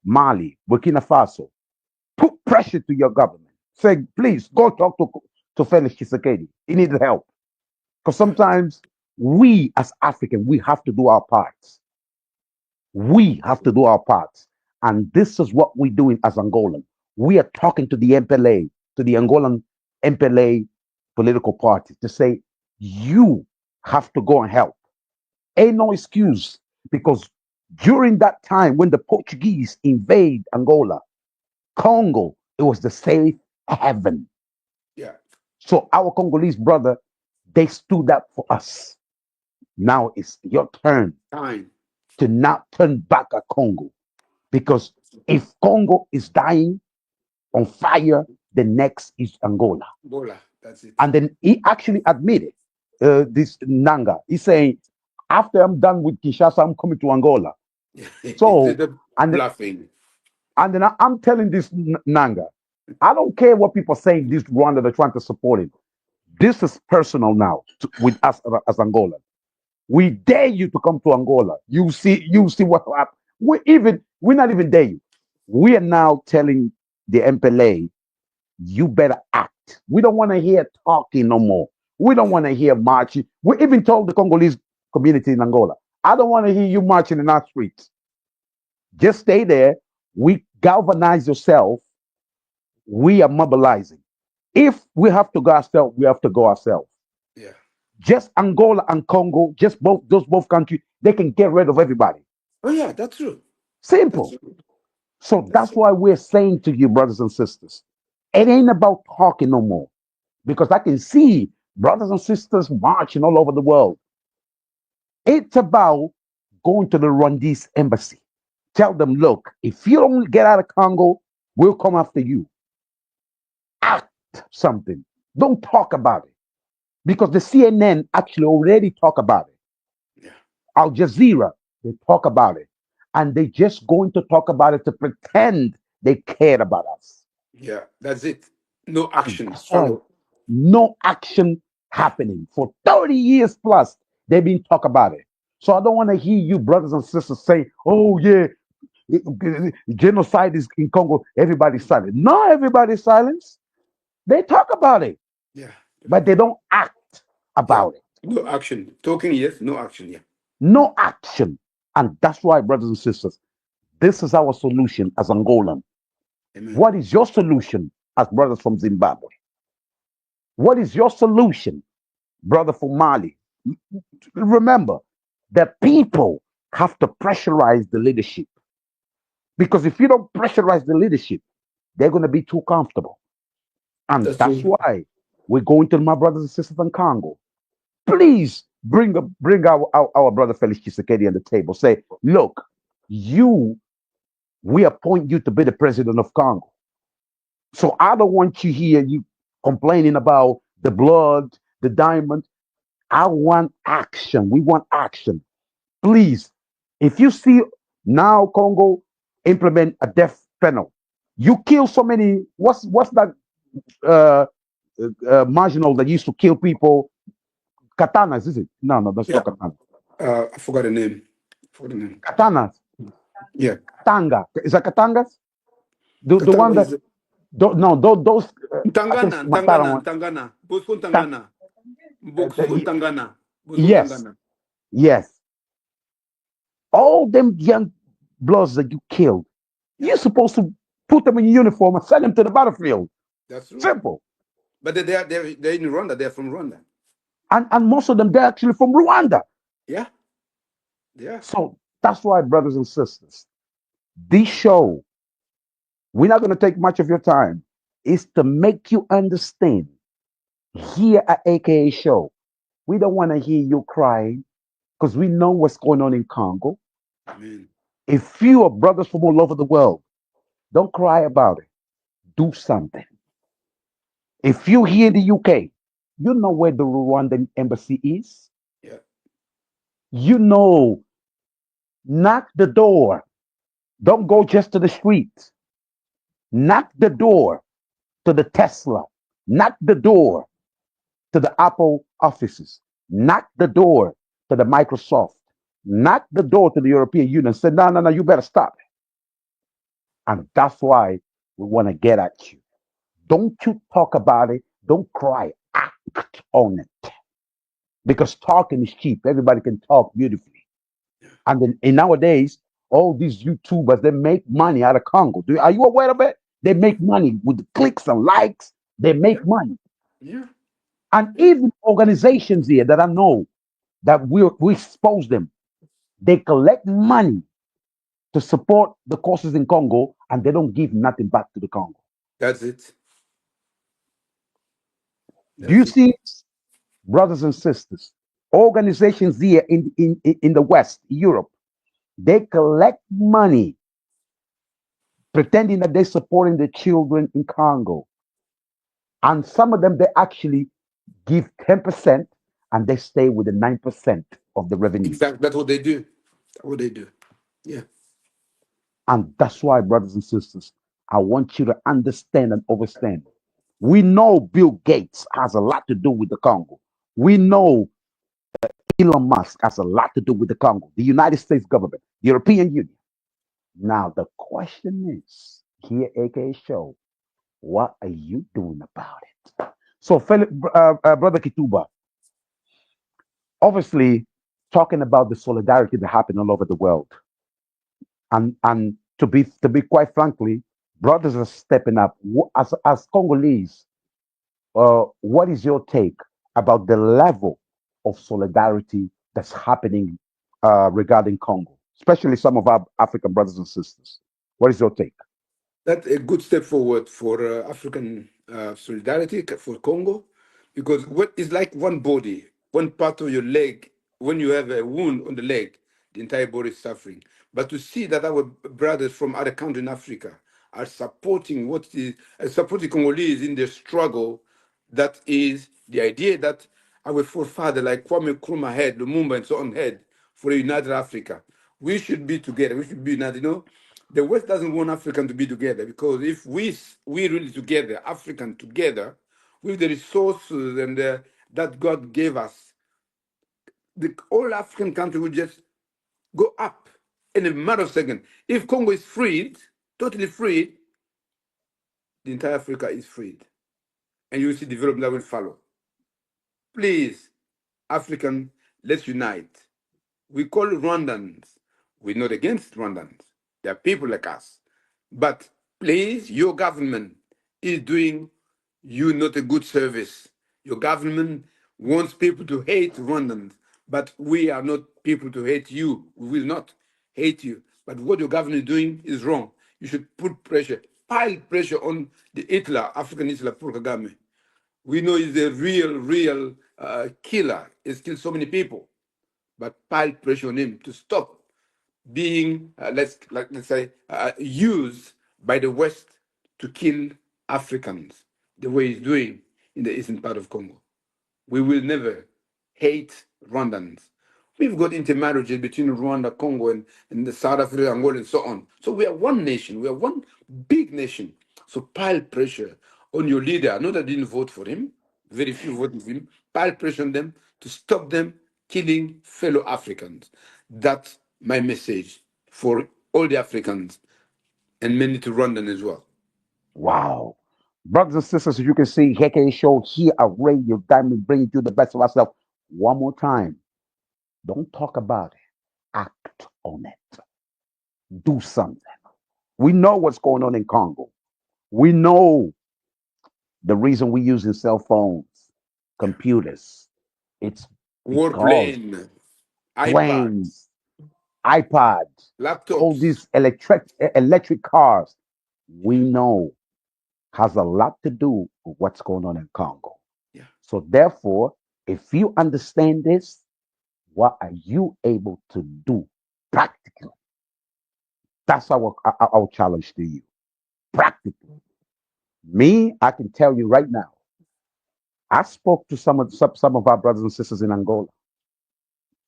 Mali, Burkina Faso, put pressure to your government. Say, please go talk to Felix Tshisekedi. He needs help because sometimes we as African we have to do our parts. We have to do our parts, and this is what we're doing as Angolan. We are talking to the MPLA, to the Angolan MPLA political party, to say you have to go and help. Ain't no excuse because during that time when the Portuguese invade Angola, Congo, it was the safe haven. Yeah. So our Congolese brother, they stood up for us. Now it's your turn Time. to not turn back at Congo because if Congo is dying on fire, the next is Angola. Angola. That's it. And then he actually admitted this Nanga. He's saying, after I'm done with Kinshasa, I'm coming to Angola. So, They're and bluffing. and then I'm telling this Nanga, I don't care what people saying. This Rwanda, they're trying to support it. This is personal now with us as Angola. We dare you to come to Angola. You see what happened. We're not even dare you. We are now telling the MPLA, you better act. We don't want to hear talking no more. We don't want to hear marching. We even told the Congolese community in Angola, I don't want to hear you marching in our streets. Just stay there. We galvanize yourself. We are mobilizing. If we have to go ourselves, we have to go ourselves. Yeah. Just Angola and Congo, just both countries, they can get rid of everybody. Oh yeah, that's true. Simple. That's true. So that's why we're saying to you, brothers and sisters, it ain't about talking no more. because I can see brothers and sisters marching all over the world. It's about going to the Rwandese embassy. Tell them, look, if you don't get out of Congo, we'll come after you. Act something. Don't talk about it. Because the CNN actually already talk about it. Yeah. Al Jazeera, they talk about it. And they just going to talk about it to pretend they cared about us. Yeah, that's it. No And action. that's why Struggle. no action happening. For 30 years plus, they've been talking about it. So I don't want to hear you brothers and sisters say, oh yeah, genocide is in Congo, everybody's silent. No, everybody's silent. They talk about it, Yeah. but they don't act Yeah. about it. No action. Talking, yes. No action. Yeah. No action. And that's why, brothers and sisters, this is our solution as Angolan. Amen. What is your solution as brothers from Zimbabwe? What is your solution, brother from Mali? Remember, the people have to pressurize the leadership. Because if you don't pressurize the leadership, they're going to be too comfortable. And That's that's true. why we're going to my brothers and sisters in Congo. Please bring our brother Felix Tshisekedi on the table. Say, look, we appoint you to be the president of Congo. So I don't want you here, you complaining about the blood, the diamond. I want action. We want action. Please, if you see now Congo implement a death penalty, you kill so many. What's that uh, marginal that used to kill people? Katanas, is it? No, that's Yeah. not katana. I forgot the name. Katanas, Yeah. Katanga. Is that Katangas? The one Katanga that is no those aqueles Ntangana, que mataram. Ntangana. Bosco Ta- Ntangana. Bosco Ntangana. Bosco yes, Ntangana. yes. All them young bloods that you killed, you're supposed to put them in uniform and send them to the battlefield. That's true. Simple. But they're in Rwanda. They're from Rwanda. And most of them, they're actually from Rwanda. Yeah. Yeah. So that's why, brothers and sisters, this show, we're not going to take much of your time, is to make you understand here at AKA Show. We don't want to hear you crying because we know what's going on in Congo. Amen. If you are brothers from all over the world, don't cry about it. Do something. If you here in the UK, you know where the Rwandan embassy is. Yeah. You know, knock the door. Don't go just to the street. Knock the door to the Tesla. Knock the door to the Apple offices. Knock the door to the Microsoft. Knock the door to the European Union. Say, no, you better stop. And that's why we want to get at you. Don't you talk about it. Don't cry. Act on it. Because talking is cheap. Everybody can talk beautifully. And then and nowadays, all these YouTubers, they make money out of Congo. Are you aware of it? They make money with clicks and likes. They make money. Yeah. And even organizations here that I know that we expose them, they collect money to support the causes in Congo, and they don't give nothing back to the Congo. That's it. Do you That's it. see, brothers and sisters, organizations here in the West, Europe, they collect money pretending that they're supporting the children in Congo. And some of them, they actually give 10% and they stay with the 9% of the revenue. Exactly. That's what they do. That's what they do. Yeah. And that's why, brothers and sisters, I want you to understand and understand. We know Bill Gates has a lot to do with the Congo. We know Elon Musk has a lot to do with the Congo, the United States government, the European Union. Now, the question is here, AKA Show, what are you doing about it? So, Brother Kituba, obviously, talking about the solidarity that happened all over the world, and to be quite frankly, brothers are stepping up. As Congolese, what is your take about the level of solidarity that's happening regarding Congo, especially some of our African brothers and sisters? What is your take? That's a good step forward for African solidarity for Congo. because what is like one body, one part of your leg, when you have a wound on the leg, the entire body is suffering. But to see that our brothers from other countries in Africa are supporting supporting Congolese in their struggle, that is the idea that our forefather like Kwame Nkrumah had, Lumumba and so on had for a united Africa. We should be together. We should be united. You know, the West doesn't want African to be together, because if we really together, African together, with the resources and that God gave us, the all African country will just go up in a matter of seconds. If Congo is freed, totally freed, the entire Africa is freed, and you will see development that will follow. Please, African, let's unite. We call Rwandans. We're not against Rwandans. There are people like us. But please, your government is doing you not a good service. Your government wants people to hate Rwandans, but we are not people to hate you. We will not hate you. But what your government is doing is wrong. You should put pressure, pile pressure on the Hitler, African Hitler, Paul Kagame. We know he's a real killer. He's killed so many people. But pile pressure on him to stop being, let's say, used by the West to kill Africans the way he's doing in the eastern part of Congo. We will never hate Rwandans. We've got intermarriages between Rwanda, Congo, and the South Africa, Angola, and so on. So we are one nation. We are one big nation. So pile pressure on your leader. I know that I didn't vote for him. Very few voted for him. Pile pressure on them to stop them killing fellow Africans. That's my message for all the Africans, and many to Rwandan as well. Wow. Brothers and sisters, as you can see, Heke Show here at Radio Diamond, bringing you the best of ourselves. One more time. Don't talk about it. Act on it. Do something. We know what's going on in Congo. We know the reason we're using cell phones, computers. It's because Warplane, iPad, planes, iPads, all laptops. these electric cars, we know has a lot to do with what's going on in Congo. Yeah. So therefore, if you understand this, what are you able to do practically? That's our challenge to you. Practically. Me, I can tell you right now, I spoke to some of our brothers and sisters in Angola,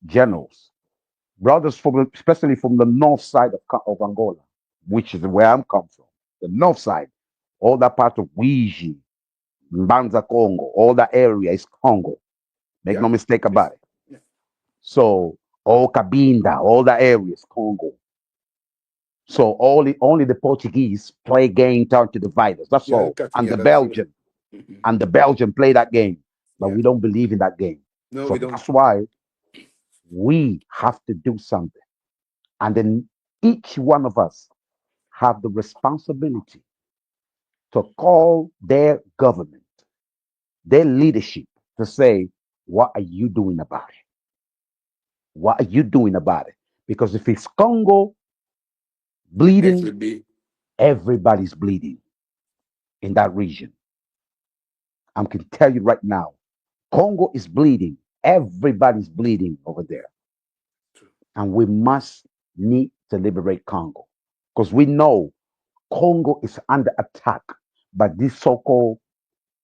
generals, brothers from especially from the north side of Angola, which is where I'm come from. The north side, all that part of Wiji, Mbanza Congo, all that area is Congo. Make no Yeah. mistake about it. Yeah. So all Cabinda, all that area is Congo. So only the Portuguese play game down to divide us. That's Yeah, all. cutting. And Yeah, the that's true. Belgian Mhm. and the Belgian play that game, but Yeah. we don't believe in that game. No, So we don't. that's why we have to do something. And then each one of us have the responsibility to call their government, their leadership, to say, what are you doing about it? What are you doing about it? Because if it's Congo Next bleeding, will be everybody's bleeding in that region. I can tell you right now, Congo is bleeding. Everybody's bleeding over there. And we must need to liberate Congo. Because we know Congo is under attack by these so-called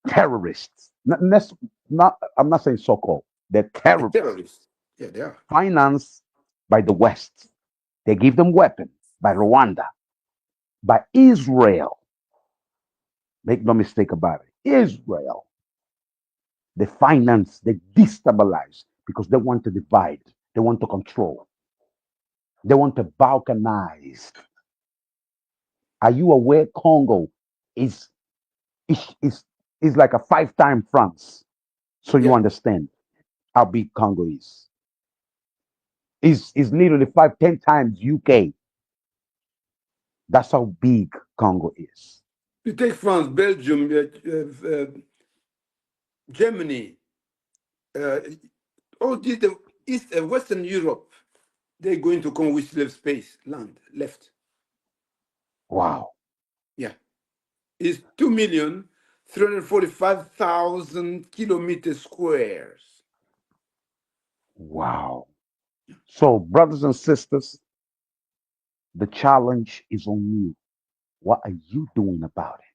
terrorists. I'm not saying so-called. They're the terrorists, terrorists. Yeah, they are. financed by the West. They give them weapons by Rwanda, by Israel. Make no mistake about it. Israel. They finance, they destabilize because they want to divide, they want to control, they want to balkanize. Are you aware Congo is is is, is like a five-time France? So you Yeah. understand how big Congo is. Is literally 5, 10 times UK. That's how big Congo is. You take France, Belgium, Germany, uh, all these the East and Western Europe. They're going to come with still have space, land left. Wow. Yeah. It's 2 million, 345,000 kilometers squares. Wow. So, brothers and sisters, the challenge is on you. What are you doing about it?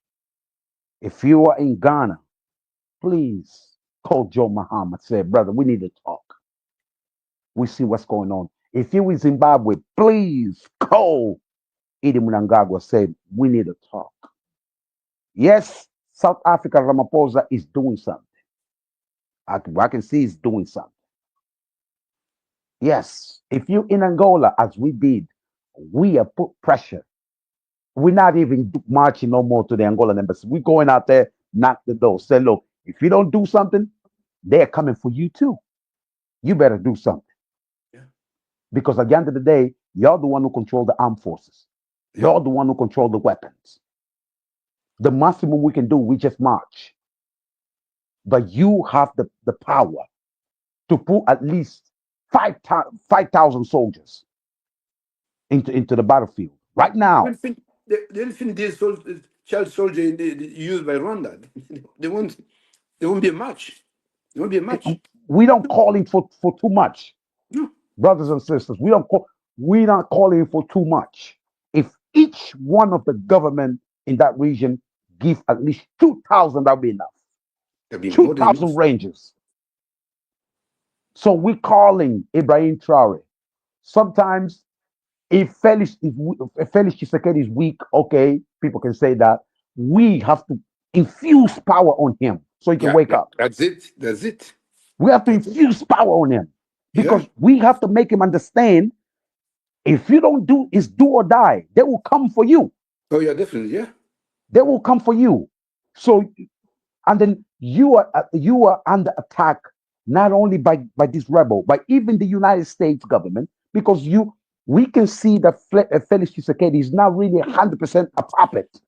If you are in Ghana, please call Joe Muhammad. Say, brother, we need to talk. We see what's going on. If you in Zimbabwe, please call Idi Mnangagwa. Say, we need to talk. Yes, South Africa, Ramaphosa is doing something. I can see he's doing something. Yes, if you in Angola, as we did, we have put pressure. We're not even marching no more to the Angolan embassy. We're going out there, knock the door, say, look, if you don't do something, they're coming for you too. You better do something. Yeah. Because at the end of the day, you're the one who control the armed forces. You're the one who control the weapons. The maximum we can do, we just march. But you have the power to put at least 5,000 soldiers into the battlefield right now. They didn't finish this child soldier used by Rwanda. They won't. There won't be a match. There won't be a match. We don't calling for too much, No. brothers and sisters. We're not calling for too much. If each one of the government in that region give at least 2,000, that'll be enough. There'll be more than 2,000 enough. rangers. So we're calling Ibrahim Traore. Sometimes if Felix Tshisekedi is weak, okay, people can say that. We have to infuse power on him so he can wake up. That's it. That's it. We have to That's it. infuse power on him because Yeah. we have to make him understand if you don't do is do or die, they will come for you. Oh yeah, definitely. Yeah. They will come for you. So, and then you are under attack not only by this rebel, but even the United States government because we can see that Felix Tshisekedi is not really 100% a puppet.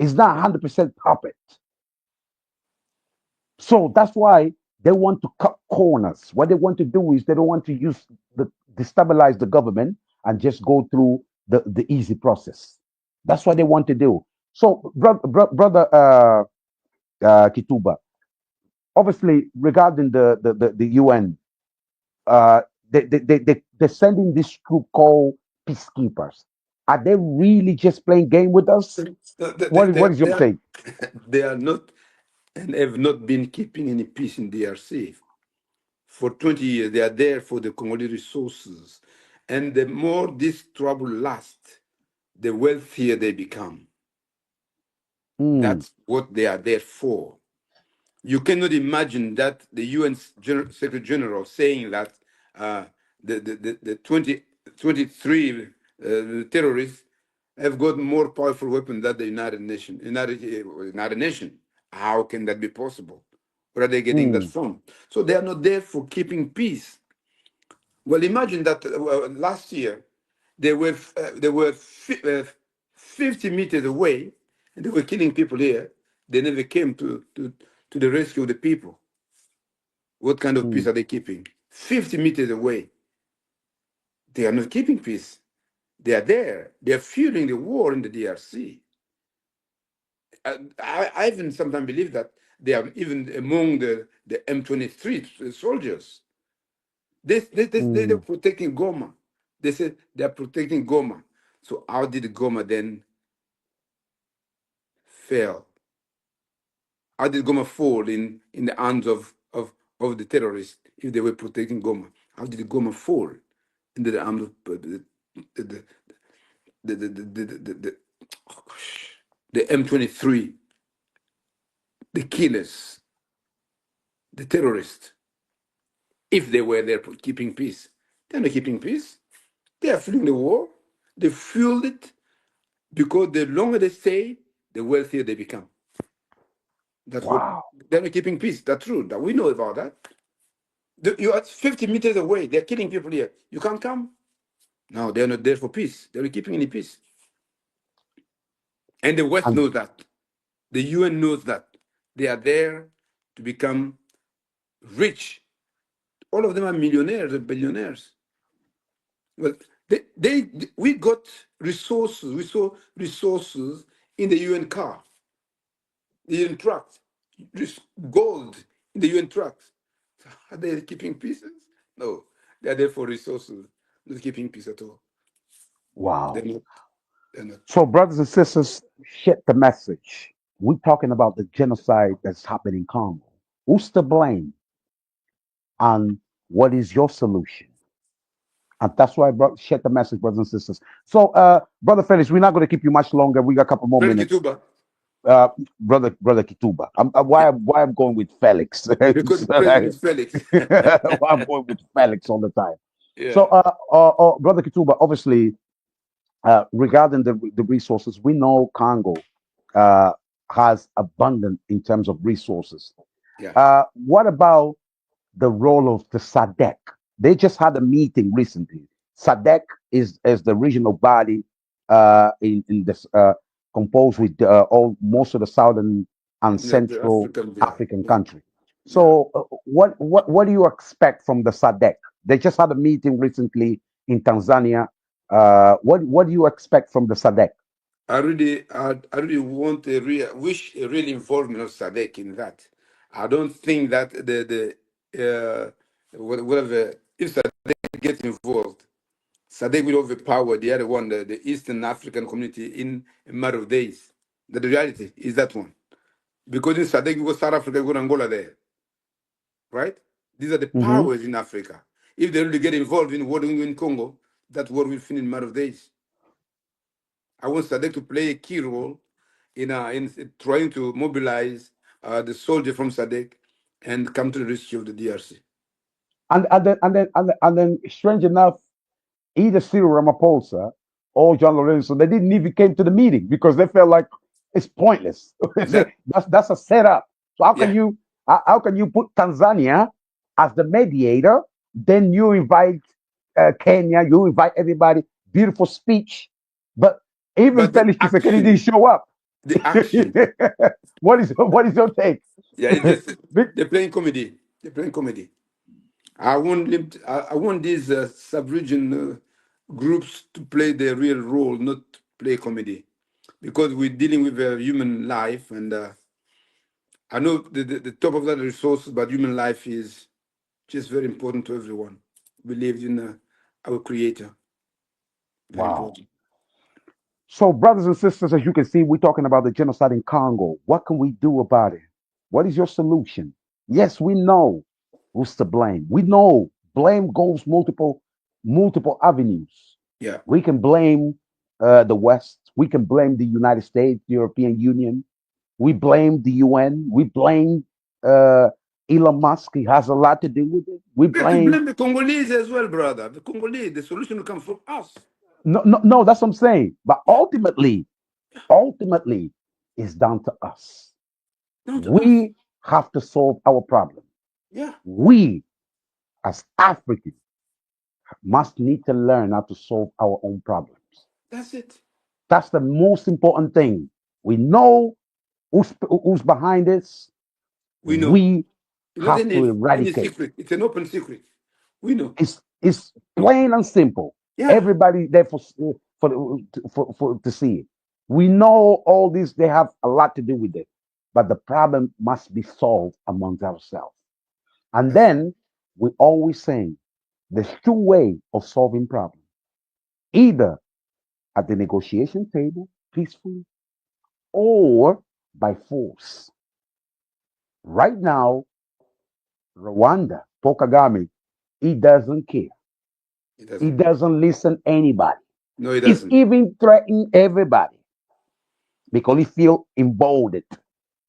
It's not 100% puppet. So that's why they want to cut corners. What they want to do is they don't want to destabilize the government and just go through the easy process. That's what they want to do. So, brother Kituba, obviously regarding the UN, they're sending this group called peacekeepers. Are they really just playing game with us? What is your take? They are not and have not been keeping any peace in DRC. For 20 years, they are there for the Congolese resources. And the more this trouble lasts, the wealthier they become. That's what they are there for. You cannot imagine that the UN Secretary General saying that the 23 terrorists have got more powerful weapons than the United Nations. United Nation. How can that be possible? Where are they getting that from? So they are not there for keeping peace. Well, imagine that last year they were 50 meters away, and they were killing people here. They never came to the rescue of the people. What kind of peace are they keeping? 50 meters away. They are not keeping peace. They are there. They are fueling the war in the DRC. I even sometimes believe that they are even among the M23 soldiers. They're protecting Goma. They said they're protecting Goma. So how did Goma then fail? How did Goma fall in the hands of the terrorists if they were protecting Goma? How did Goma fall into the arms of the M23, the killers, the terrorists? If they were there keeping peace, they're not keeping peace. They are fueling the war. They fueled it because the longer they stay, the wealthier they become. That's what they're not keeping peace. That's true. That we know about that. You are 50 meters away. They're killing people here. You can't come. No, they're not there for peace. They're not keeping any peace. And the West knows that. The UN knows that. They are there to become rich. All of them are millionaires and billionaires. Well, we got resources. We saw resources in the UN car. the UN tracts. There's gold in the UN tracts. Are they keeping pieces? No, they are there for resources, not keeping peace at all. They're Wow. not. They're not. So, brothers and sisters, share the message. We're talking about the genocide that's happening in Congo. Who's to blame? And what is your solution? And that's why I share the message, brothers and sisters. So, Brother Felix, we're not going to keep you much longer. We got a couple more Brother minutes. Kituba, Brother Kituba. yeah, Why I'm going with Felix? because President Felix. Why I'm going with Felix all the time. So, Yeah, Brother Kituba, obviously, regarding the resources, we know Congo uh, has abundant in terms of resources. yeah, What about the role of the SADC? They just had a meeting recently. SADC is the regional body in this composed with all most of the southern and yeah, the central African, yeah, African yeah, country. yeah. So, what do you expect from the SADC? They just had a meeting recently in Tanzania. What do you expect from the SADC? I really want wish a real involvement of SADC in that. I don't think that whatever, if SADC gets involved, SADC will overpower the other one, the Eastern African community in a matter of days. The reality is that one. Because in SADC, you go South Africa, you go Angola there, right? These are the Hmm. powers in Africa. If they really get involved in war in Congo, that war will finish in a matter of days. I want SADC to play a key role in trying to mobilize the soldier from SADC and come to the rescue of the DRC. And then, strange enough, either Cyril Ramaphosa or John Lorenzo, they didn't even came to the meeting because they felt like it's pointless. That, That's a setup. So yeah, how can you put Tanzania as the mediator? Then you invite Kenya, you invite everybody. Beautiful speech, but even but the Felix Tshisekedi didn't action, show up. the action, What is your take? yeah, it's just Vic- they're playing comedy. They're playing comedy. I want these sub-region groups to play their real role, not play comedy, because we're dealing with human life, and I know the top of that resource, but human life is just very important to everyone. We believe in our Creator. Very wow. important. So, brothers and sisters, as you can see, we're talking about the genocide in Congo. What can we do about it? What is your solution? Yes, we know who's to blame. We know blame goes multiple avenues. Yeah, We can blame the West. We can blame the United States, the European Union. We blame the UN. We blame uh, Elon Musk. He has a lot to do with it. We we have to blame blame the Congolese as well, brother. The Congolese, the solution will come from us. no, no, no. That's what I'm saying. But Yeah, ultimately, it's down to us. down to us. We have to solve our problem. Yeah, We, as Africans, must need to learn how to solve our own problems. that's it. That's the most important thing. We know who's behind this. We know. We It's not have to any eradicate. secret. It's an open secret. We know. It's plain and simple. Yeah, Everybody there for to see it. We know all this. They have a lot to do with it, but the problem must be solved amongst ourselves. And that's it. then we always saying there's two ways of solving problems: either at the negotiation table peacefully, or by force. Right now, Rwanda, Paul Kagame, he doesn't care. It He doesn't. doesn't listen anybody. No, it He's doesn't. even threatening everybody because he feel emboldened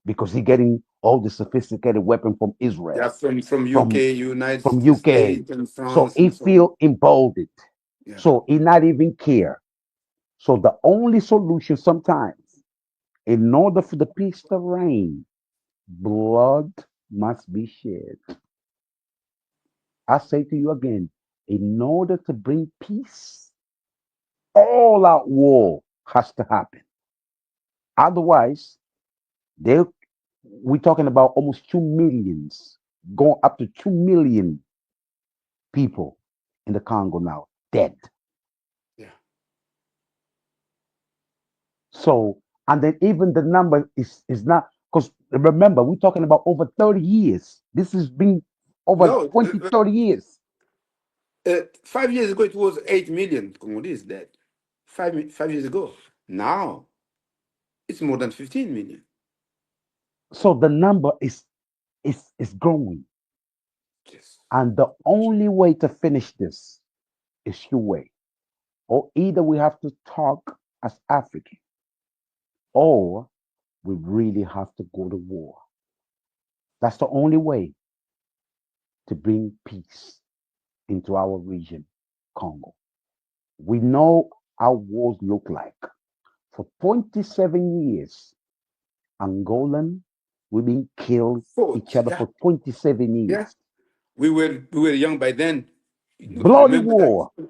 because he getting all the sophisticated weapon from Yeah, Israel, from from UK, United from UK. States, and So France, he and so on. feel emboldened. Yeah, So he not even care. So the only solution sometimes, in order for the peace to reign, blood must be shed. I say to you again, in order to bring peace, all out war has to happen. Otherwise, they we're talking about almost 2 millions, going up to 2 million people in the Congo now dead. yeah, So, and then even the number is not. Because remember, we're talking about over 30 years. This has been over No, 20, 30 years. 5 years ago it was 8 million Congolese dead. 5 years ago. Now it's more than 15 million. So the number is growing. Yes. And the only way to finish this is two way. Or either we have to talk as African, or we really have to go to war. That's the only way to bring peace into our region, Congo. We know how wars look like. For 27 years, Angolan, we've been killed each Fought. other Yeah. for 27 Yeah. years. We were young by then. Bloody Remember that? war. And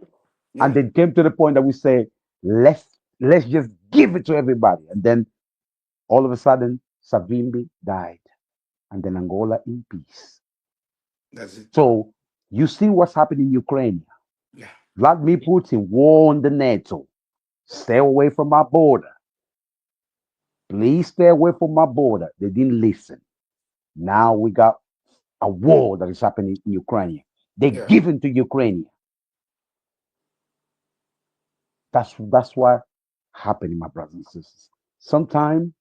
Yeah. then came to the point that we say, let's just give it to everybody. And then all of a sudden, Savimbi died. And then Angola in peace. That's it. So you see what's happening in Ukraine. Yeah. Vladimir Putin warned the NATO, stay away from our border. Please stay away from my border. They didn't listen. Now we got a war that is happening in Ukraine. They Yeah. give in to Ukraine. That's what happening, my brothers and sisters. Sometimes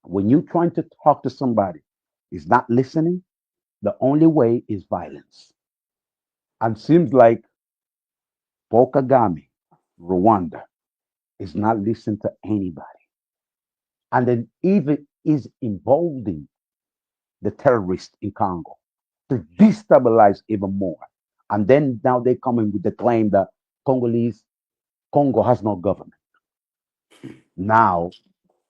when you're trying to talk to somebody, is not listening. The only way is violence. And seems like Paul Kagame, Rwanda, is not listening to anybody. And then even is involving the terrorists in Congo to destabilize even more. And then now they come in with the claim that Congo has no government. Now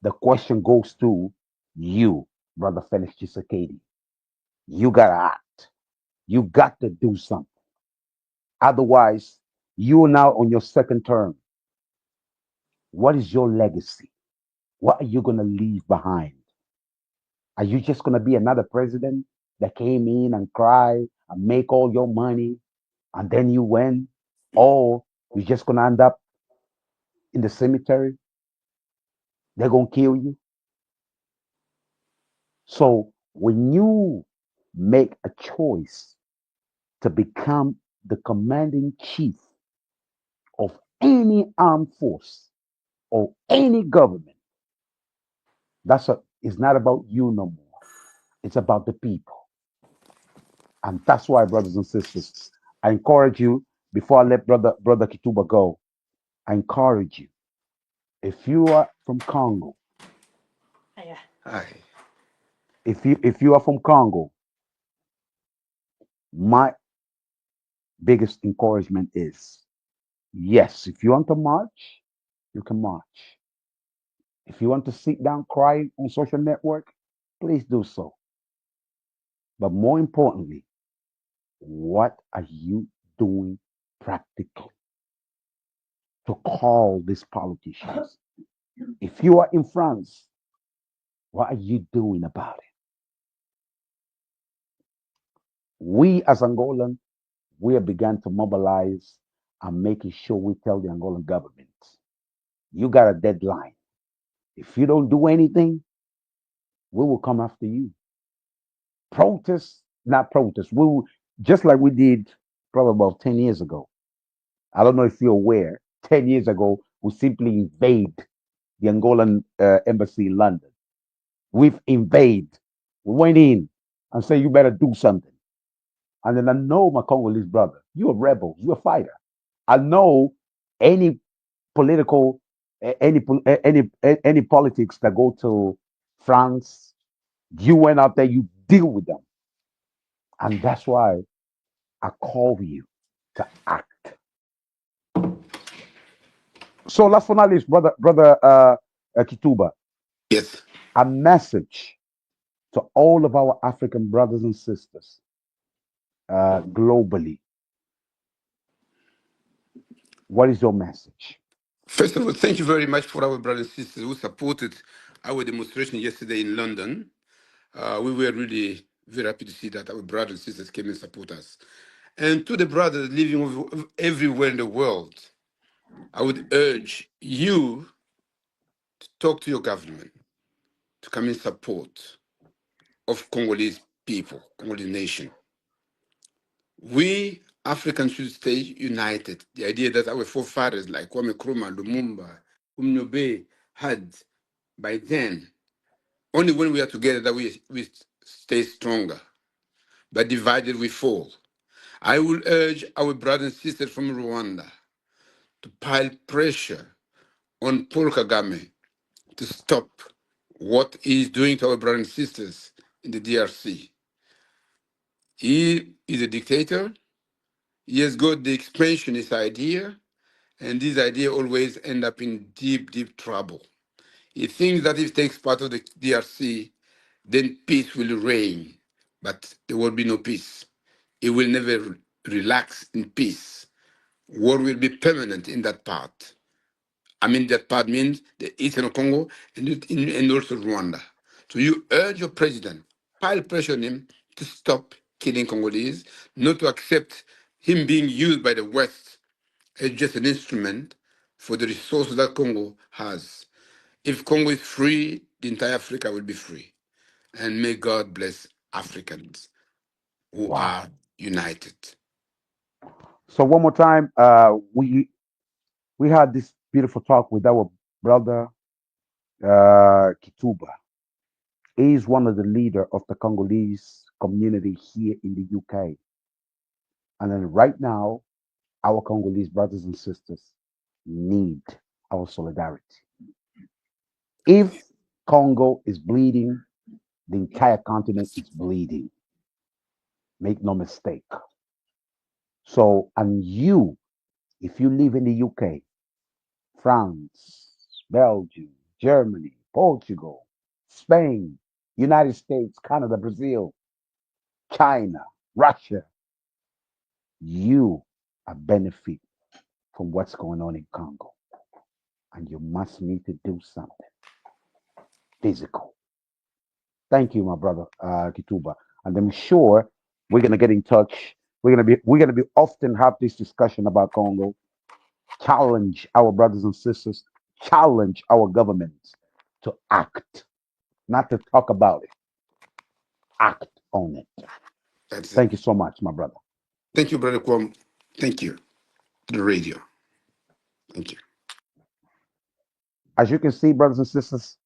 the question goes to you, brother Felix Tshisekedi. You gotta act. You got to do something. Otherwise, you are now on your second term. What is your legacy? What are you gonna leave behind? Are you just gonna be another president that came in and cried and make all your money and then you win? Or you're just gonna end up in the cemetery? They're gonna kill you. So when you make a choice to become the commanding chief of any armed force or any government, it's not about you no more. It's about the people. And that's why, brothers and sisters, I encourage you, before I let brother Kituba go, I encourage you, if you are from Congo, Aye. if you are from Congo, my biggest encouragement is, yes, if you want to march, you can march. If you want to sit down crying on social network, please do so. But more importantly, what are you doing practically to call these politicians? If you are in France, what are you doing about it? We as Angolan, we have begun to mobilize and making sure we tell the Angolan government, you got a deadline. If you don't do anything, we will come after you. Protest, not protest. We will, just like we did probably about 10 years ago. I don't know if you're aware, 10 years ago, we simply invade the Angolan embassy in London. We've invaded. We went in and said, you better do something. And then I know my Congolese brother, you're a rebel, you're a fighter. I know any political, any politics that go to France, you went out there, you deal with them. And that's why I call you to act. So last but not least, brother Kituba, Yes. a message to all of our African brothers and sisters globally. What is your message? First of all, thank you very much for our brothers and sisters who supported our demonstration yesterday in London. We were really very happy to see that our brothers and sisters came and support us. And to the brothers living everywhere in the world, I would urge you to talk to your government. to come in support of Congolese people, Congolese nation. We Africans should stay united. The idea that our forefathers like Kwame Nkrumah, Lumumba, Umnyobe had by then, only when we are together that we stay stronger. But divided we fall. I will urge our brothers and sisters from Rwanda to pile pressure on Paul Kagame to stop what he is doing to our brothers and sisters in the DRC. He is a dictator. He has got the expansionist idea, and this idea always end up in deep, deep trouble. He thinks that if he takes part of the DRC, then peace will reign, but there will be no peace. He will never relax in peace. War will be permanent in that part. I mean, that part means the Eastern Congo and also Rwanda. So you urge your president, pile pressure on him to stop killing Congolese, not to accept him being used by the West as just an instrument for the resources that Congo has. If Congo is free, the entire Africa will be free. And may God bless Africans who Wow. are united. So one more time, we had this beautiful talk with our brother Kituba. He is one of the leader of the Congolese community here in the UK. And then right now, our Congolese brothers and sisters need our solidarity. If Congo is bleeding, the entire continent is bleeding. Make no mistake. So, and you, if you live in the UK, France, Belgium, Germany, Portugal, Spain, United States, Canada, Brazil, China, Russia, you are benefit from what's going on in Congo. And you must need to do something physical. Thank you, my brother Kituba. And I'm sure we're gonna get in touch. We're gonna be often have this discussion about Congo, challenge our brothers and sisters, challenge our governments to act, not to talk about it. Act on it. That's it. Thank you so much, my brother. Thank you, Brother Kwam. Thank you to the radio. Thank you. As you can see, brothers and sisters,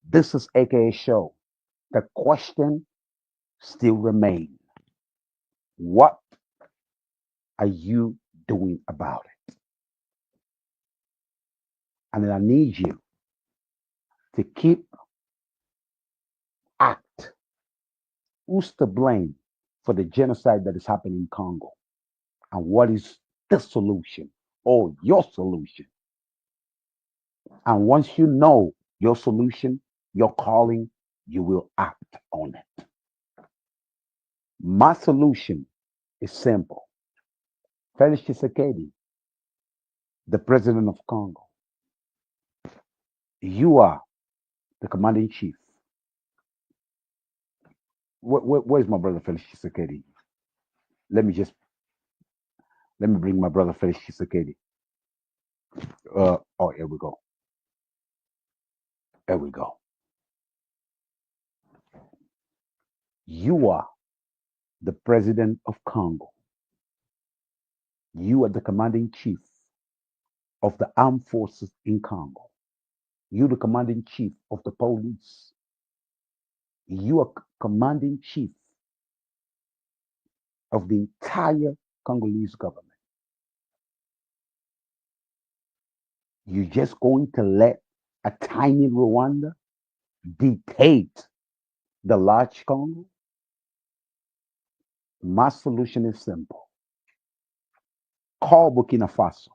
this is AKA show. The question still remains. What are you doing about it? And then I need you to keep act. Who's to blame for the genocide that is happening in Congo? And what is the solution or your solution? And once you know your solution, your calling, you will act on it. My solution is simple. Felix Tshisekedi, the president of Congo, you are the commanding chief. Where's my brother Felix Tshisekedi? Let me bring my brother Felix Tshisekedi. Oh, here we go. There we go. You are the president of Congo. You are the commanding chief of the armed forces in Congo. You the commanding chief of the police. You are commanding chief of the entire Congolese government. You're just going to let a tiny Rwanda dictate the large Congo? My solution is simple. Call Burkina Faso,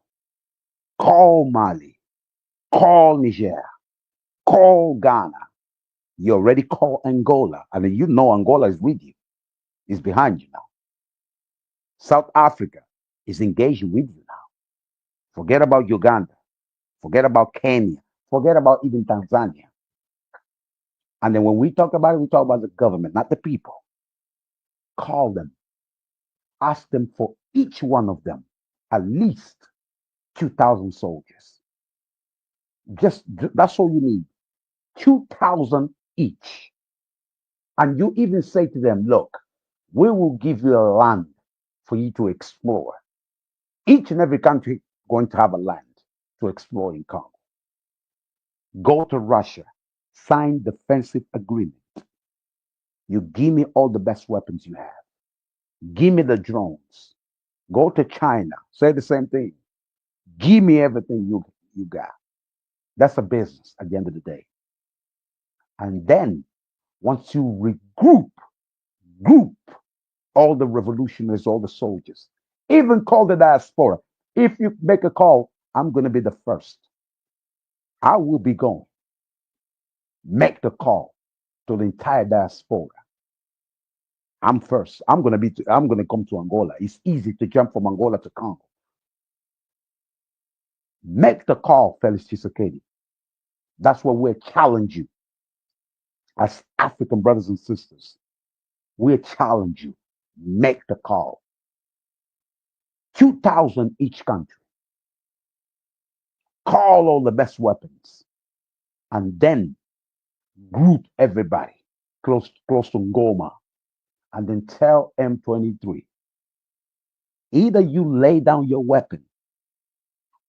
call Mali, call Niger, call Ghana. You already call Angola, and you know Angola is with you, is behind you now. South Africa is engaging with you now. Forget about Uganda, forget about Kenya, forget about even Tanzania. And then when we talk about it, we talk about the government, not the people. Call them, ask them for each one of them at least 2,000 soldiers. Just that's all you need. 2,000 each. And you even say to them, look, we will give you a land for you to explore. Each and every country going to have a land to explore in Congo. Go to Russia, sign defensive agreement. You give me all the best weapons you have. Give me the drones. Go to China, say the same thing. Give me everything you got. That's a business at the end of the day. And then once you group all the revolutionaries, all the soldiers, even call the diaspora. If you make a call, I'm going to be the first. I will be going. Make the call to the entire diaspora. I'm first. I'm going to come to Angola. It's easy to jump from Angola to Congo. Make the call, Felix Tshisekedi. That's what we're challenging you as African brothers and sisters. We challenge you. Make the call. 2,000 each country. Call all the best weapons. And then group everybody close to Ngoma. And then tell M23, either you lay down your weapon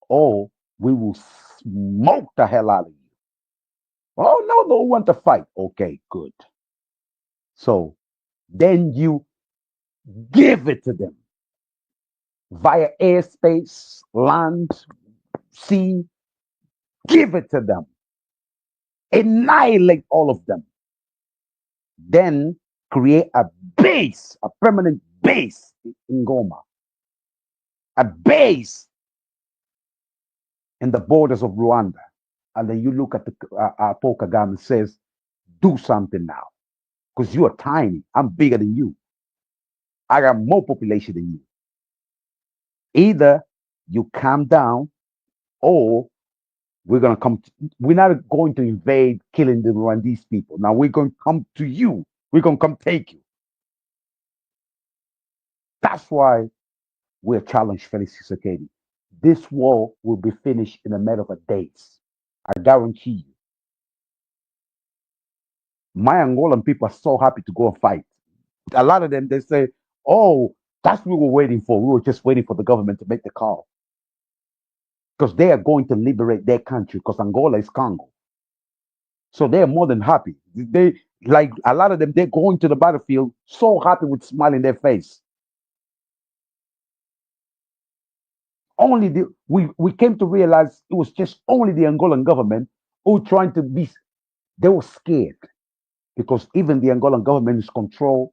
or we will smoke the hell out of you. Oh, no, they want to fight. Okay, good. So then you give it to them via airspace, land, sea. Give it to them. Annihilate all of them. Then create a base, a permanent base in Goma. A base in the borders of Rwanda. And then you look at the Paul Kagame and says, do something now. Because you are tiny. I'm bigger than you. I got more population than you. Either you calm down or we're going to come. We're not going to invade killing the Rwandese people. Now we're going to come to you. We're going to come take you. That's why we're challenged, Felix Tshisekedi. This war will be finished in a matter of days. I guarantee you. My Angolan people are so happy to go and fight. A lot of them, they say, oh, that's what we were waiting for. We were just waiting for the government to make the call. Because they are going to liberate their country, because Angola is Congo. So they're more than happy. They, like a lot of them, they're going to the battlefield so happy with a smile in their face. We came to realize it was just only the Angolan government who trying to be, they were scared because even the Angolan government is controlled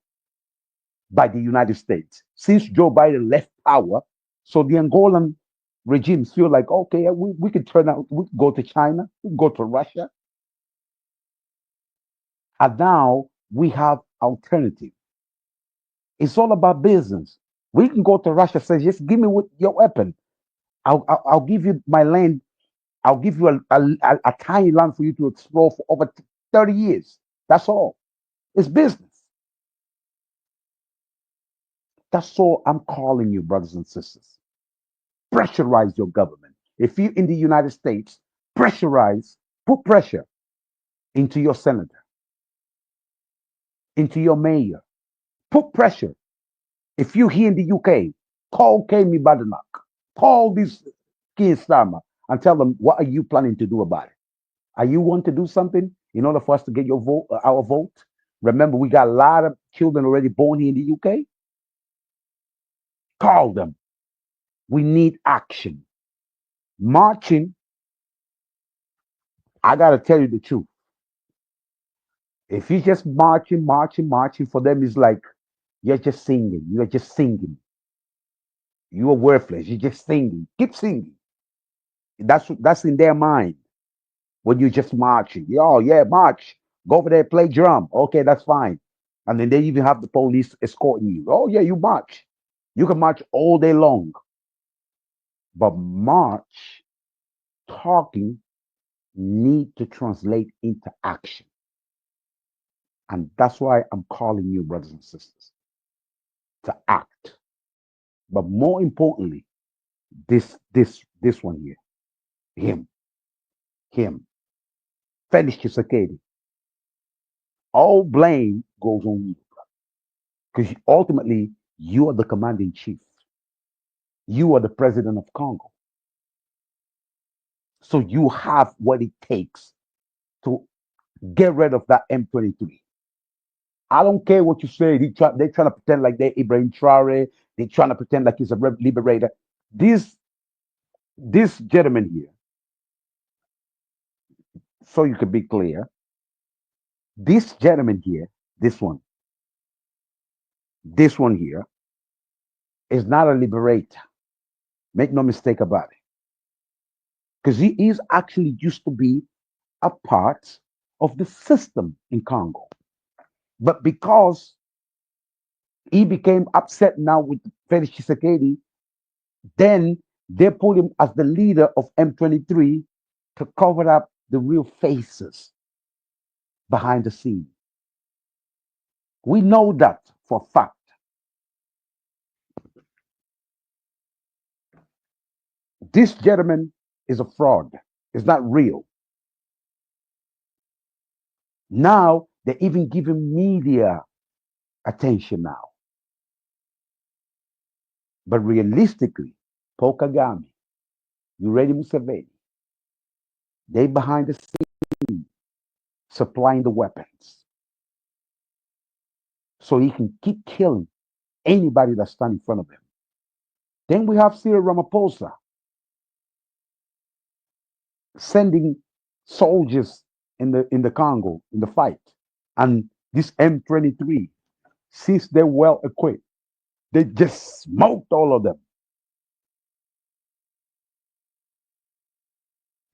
by the United States. Since Joe Biden left power, so the Angolan regimes feel like, okay, we could turn out, we could go to China, we could go to Russia. And now we have alternative. It's all about business. We can go to Russia, say, just give me your weapon. I'll give you my land. I'll give you a tiny land for you to explore for over 30 years. That's all. It's business. That's all I'm calling you, brothers and sisters. Pressurize your government. If you in the United States, pressurize, put pressure into your senator, into your mayor. Put pressure. If you here in the UK, call Kemi Badenoch, call this Keir Starmer and tell them, what are you planning to do about it? Are you want to do something in order for us to get your vote, our vote? Remember, we got a lot of children already born here in the UK. Call them. We need action. Marching, I got to tell you the truth. If you just marching for them, it's like you're just singing. You're just singing. You are worthless. You're just singing. Keep singing. That's in their mind when you're just marching. Oh, yeah, march. Go over there, play drum. Okay, that's fine. And then they even have the police escorting you. Oh, yeah, you march. You can march all day long. But march, talking, need to translate into action. And that's why I'm calling you, brothers and sisters, to act. But more importantly, this one here, him, Felix Tshisekedi. All blame goes on you because ultimately you are the commanding chief. You are the president of Congo. So you have what it takes to get rid of that M23. I don't care what you say. They're trying to pretend like they're Ibrahim Traore. They're trying to pretend like he's a liberator. This gentleman here, so you can be clear, this gentleman here, this one here, is not a liberator. Make no mistake about it. Because he is actually used to be a part of the system in Congo. But because he became upset now with Felix Tshisekedi, then they put him as the leader of M23 to cover up the real faces behind the scene. We know that for a fact. This gentleman is a fraud. It's not real. Now they're even giving media attention now. But realistically, Paul Kagame, Yoweri Museveni, they behind the scene supplying the weapons so he can keep killing anybody that stands in front of him. Then we have Cyril Ramaphosa sending soldiers in the Congo in the fight, and this M23, since they're well equipped, they just smoked all of them.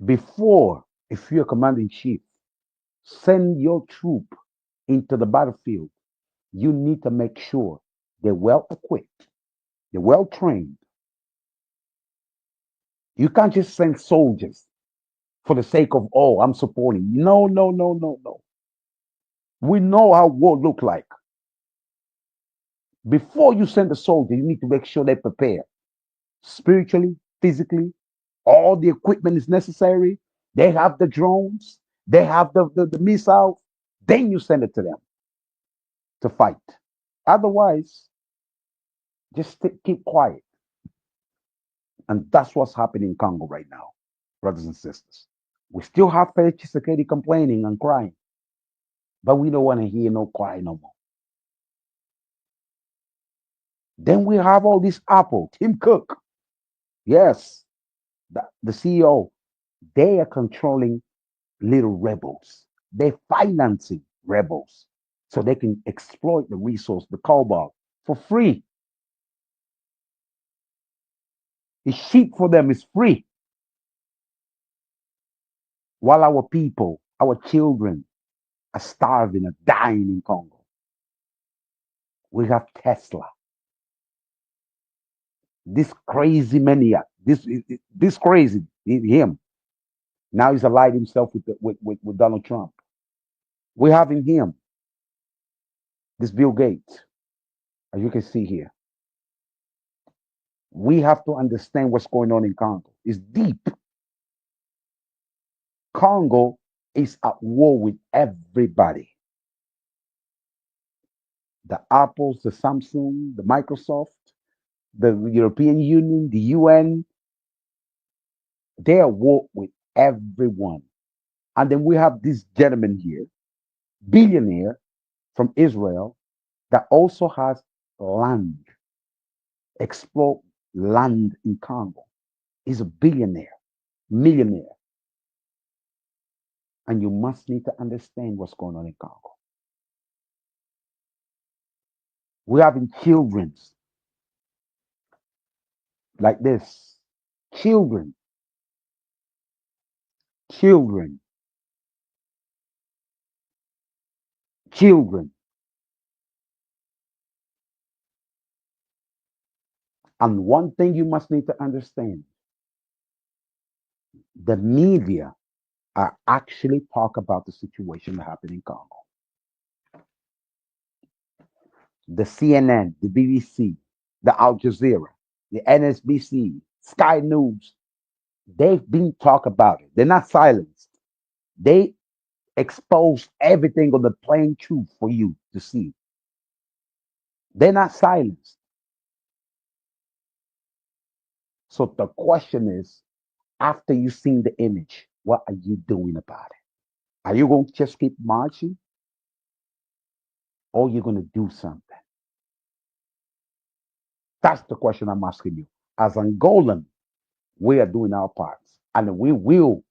Before, if you're commanding chief, send your troop into the battlefield. You need to make sure they're well equipped, they're well trained. You can't just send soldiers for the sake of, oh, I'm supporting. No, no, no, no, no. We know how war look like. Before you send a soldier, you need to make sure they're prepared spiritually, physically. All the equipment is necessary. They have the drones. They have the missiles. Then you send it to them to fight. Otherwise, just keep quiet. And that's what's happening in Congo right now, brothers and sisters. We still have Felix Tshisekedi complaining and crying, but we don't want to hear no cry no more. Then we have all this Apple, Tim Cook. Yes, the CEO. They are controlling little rebels. They're financing rebels so they can exploit the resource, the cobalt, for free. It's cheap for them, it's free. While our people, our children, are starving, are dying in Congo. We have Tesla. This crazy maniac, this crazy, him. Now he's allied himself with Donald Trump. We have in him this Bill Gates, as you can see here. We have to understand what's going on in Congo. It's deep. Congo is at war with everybody. The Apples, the Samsung, the Microsoft, the European Union, the UN. They are at war with everyone. And then we have this gentleman here, billionaire from Israel, that also has land, explore land in Congo. He's a billionaire, millionaire. And you must need to understand what's going on in Congo. We're having children like this. Children. Children. Children. And one thing you must need to understand, the media are actually talk about the situation that happened in Congo. The CNN, the BBC, the Al Jazeera, the NSBC, Sky News, they've been talk about it. They're not silenced. They expose everything on the plain truth for you to see. They're not silenced. So the question is, after you've seen the image, what are you doing about it? Are you going to just keep marching or you're going to do something? That's the question I'm asking you. As Angolan, we are doing our parts and we will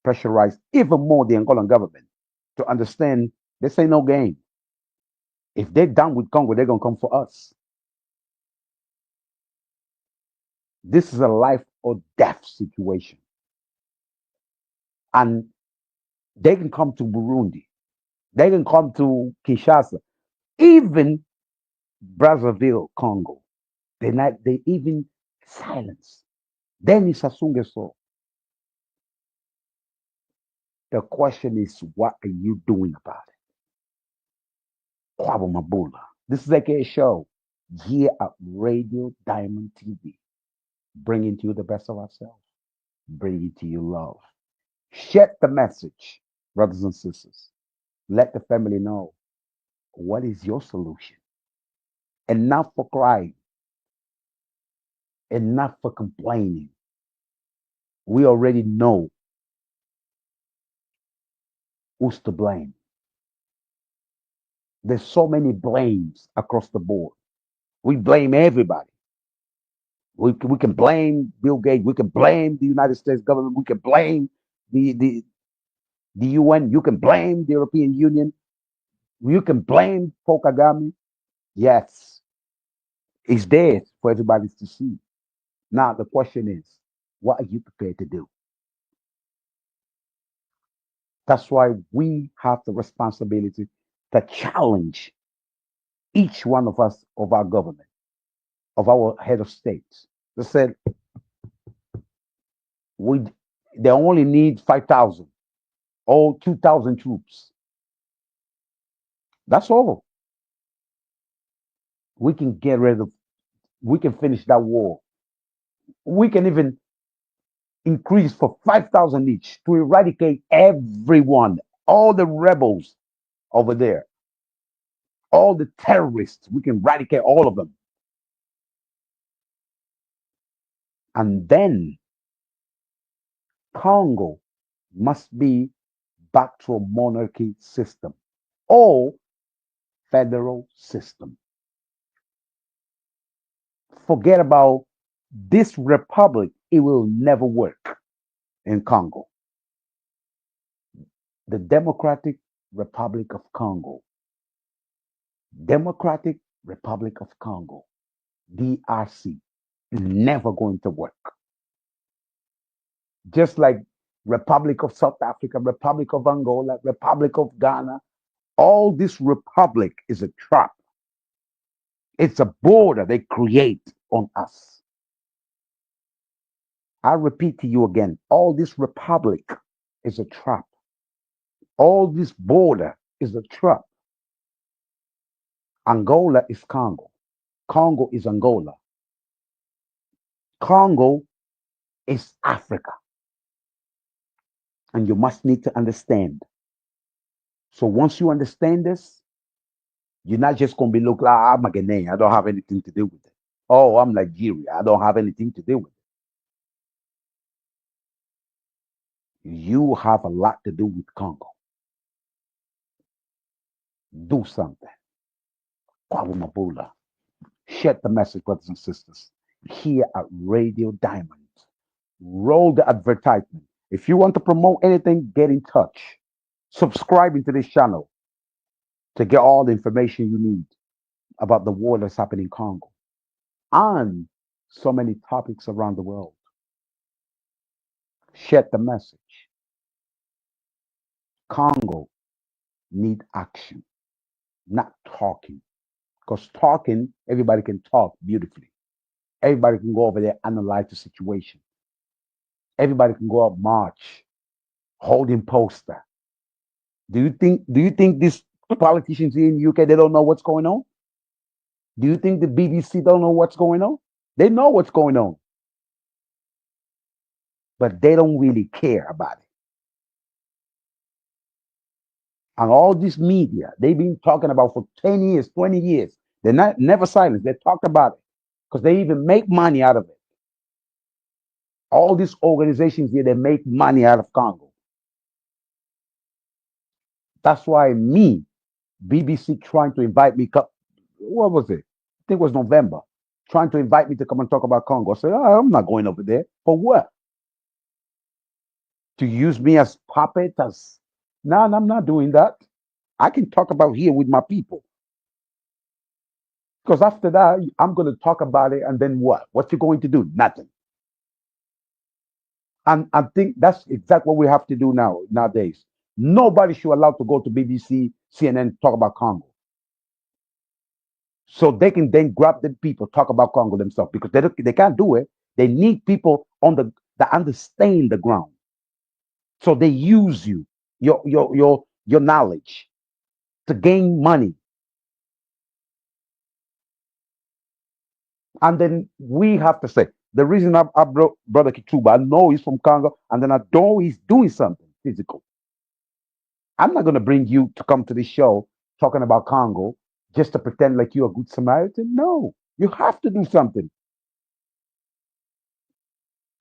pressurize even more the Angolan government to understand this ain't no game. If they're done with Congo, they're going to come for us. This is a life or death situation. And they can come to Burundi. They can come to Kinshasa, even Brazzaville, Congo. They even silence. Then it's Sasungeso. The question is, what are you doing about it? Kwabo Mabula. This is like a show here at Radio Diamond TV, bringing to you the best of ourselves, bringing to you love. Share the message, brothers and sisters. Let the family know what is your solution. Enough for crying, enough for complaining. We already know who's to blame. There's so many blames across the board. We blame everybody. We can blame Bill Gates. We can blame the United States government. We can blame the UN. You can blame the European Union. You can blame Paul Kagame. Yes, it's there for everybody to see. Now the question is, what are you prepared to do? That's why we have the responsibility to challenge each one of us, of our government, of our head of states. They said we they only need 5,000 or 2,000 troops. That's all. We can get rid of. We can finish that war. We can even increase for 5,000 each to eradicate everyone, all the rebels over there, all the terrorists. We can eradicate all of them. And then Congo must be back to a monarchy system or federal system. Forget about this republic. It will never work in Congo. The Democratic Republic of Congo, Democratic Republic of Congo, DRC, never going to work. Just like Republic of South Africa, Republic of Angola, Republic of Ghana, all this republic is a trap. It's a border they create on us. I repeat to you again, all this republic is a trap. All this border is a trap. Angola is Congo. Congo is Angola. Congo is Africa. And you must need to understand. So once you understand this, you're not just going to be look like, I'm a Ghanaian. I don't have anything to do with it. Oh, I'm Nigeria. I don't have anything to do with it. You have a lot to do with Congo. Do something. Kwabo Mabula. Share the message, brothers and sisters, here at Radio Diamond. Roll the advertisement. If you want to promote anything, get in touch. Subscribe into this channel to get all the information you need about the war that's happening in Congo and so many topics around the world. Share the message. Congo need action, not talking. Because talking, everybody can talk beautifully. Everybody can go over there, analyze the situation. Everybody can go up march, holding poster. Do you think these politicians here in the UK, they don't know what's going on? Do you think the BBC don't know what's going on? They know what's going on. But they don't really care about it. And all this media, they've been talking about for 10 years, 20 years. They're not never silent. They talk about it because they even make money out of it. All these organizations here, they make money out of Congo. That's why me, BBC trying to invite me, what was it? I think it was November, trying to invite me to come and talk about Congo. I said, oh, I'm not going over there. For what? To use me as puppet? No, I'm not doing that. I can talk about here with my people. Because after that, I'm going to talk about it, and then what? What you going to do? Nothing. And I think that's exactly what we have to do nowadays. Nobody should allow to go to BBC, CNN, talk about Congo. So they can then grab the people, talk about Congo themselves, because they can't do it. They need people that understand the ground. So they use you, your knowledge, to gain money. And then we have to say, the reason I brought Brother Kituba, I know he's from Congo, and then I know he's doing something physical. I'm not going to bring you to come to this show talking about Congo just to pretend like you're a good Samaritan. No, you have to do something.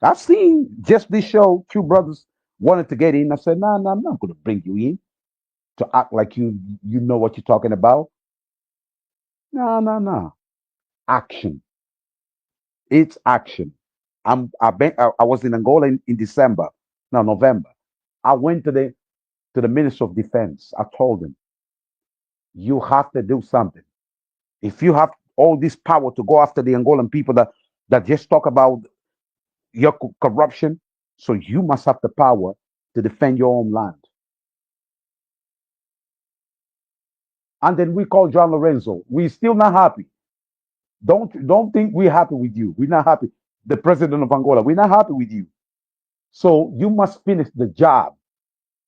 I've seen just this show, two brothers wanted to get in. I said, no, I'm not going to bring you in to act like you know what you're talking about. No. Action. It's action. I was in Angola in December, no, November. I went to the Minister of Defense. I told him, you have to do something. If you have all this power to go after the Angolan people that just talk about your corruption, so you must have the power to defend your own land. And then we call John Lorenzo. We're still not happy. Don't think we're happy with you. We're not happy. The president of Angola, we're not happy with you. So you must finish the job.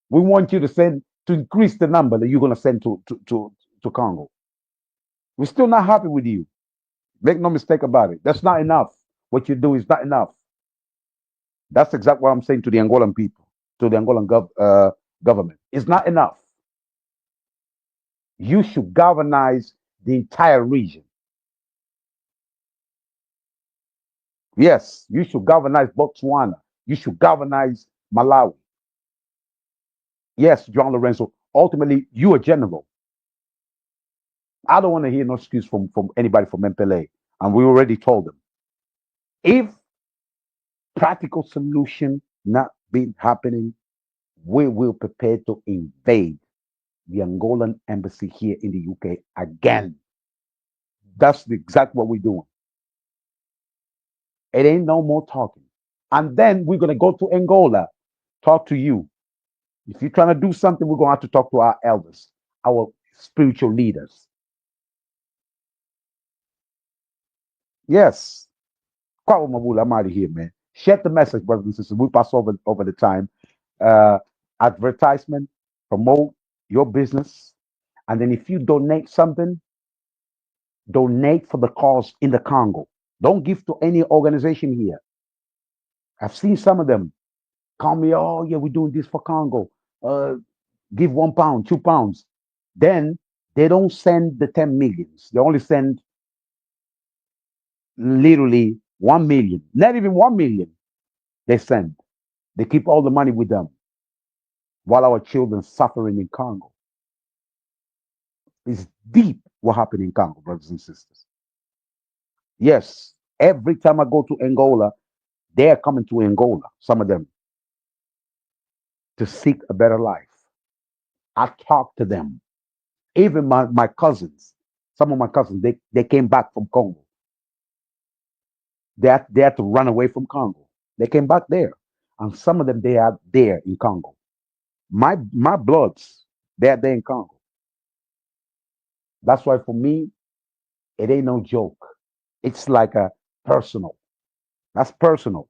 We want you to increase the number that you're going to send to Congo. We're still not happy with you. Make no mistake about it. That's not enough. What you do is not enough. That's exactly what I'm saying to the Angolan people, to the Angolan government. It's not enough. You should galvanize the entire region. Yes, you should galvanize Botswana. You should galvanize Malawi. Yes, John Lorenzo. Ultimately, you are general. I don't want to hear no excuse from anybody from MPLA. And we already told them. If practical solution not been happening, we will prepare to invade the Angolan embassy here in the UK again. That's exactly what we're doing. It ain't no more talking. And then we're going to go to Angola, talk to you. If you're trying to do something, we're going to have to talk to our elders, our spiritual leaders. Yes. I'm out of here, man. Share the message, brothers and sisters. We pass over the time. Advertisement, promote your business. And then if you donate something, donate for the cause in the Congo. Don't give to any organization here. I've seen some of them call me, oh, yeah, we're doing this for Congo. Give £1, £2. Then they don't send the 10 millions. They only send literally 1 million. Not even 1 million they send. They keep all the money with them while our children suffering in Congo. It's deep what happened in Congo, brothers and sisters. Yes, every time I go to Angola, they are coming to Angola, some of them, to seek a better life. I talk to them. Even my cousins, some of my cousins, they came back from Congo. They had to run away from Congo. They came back there. And some of them, they are there in Congo. My bloods, they are there in Congo. That's why for me, it ain't no joke. It's like a personal. That's personal.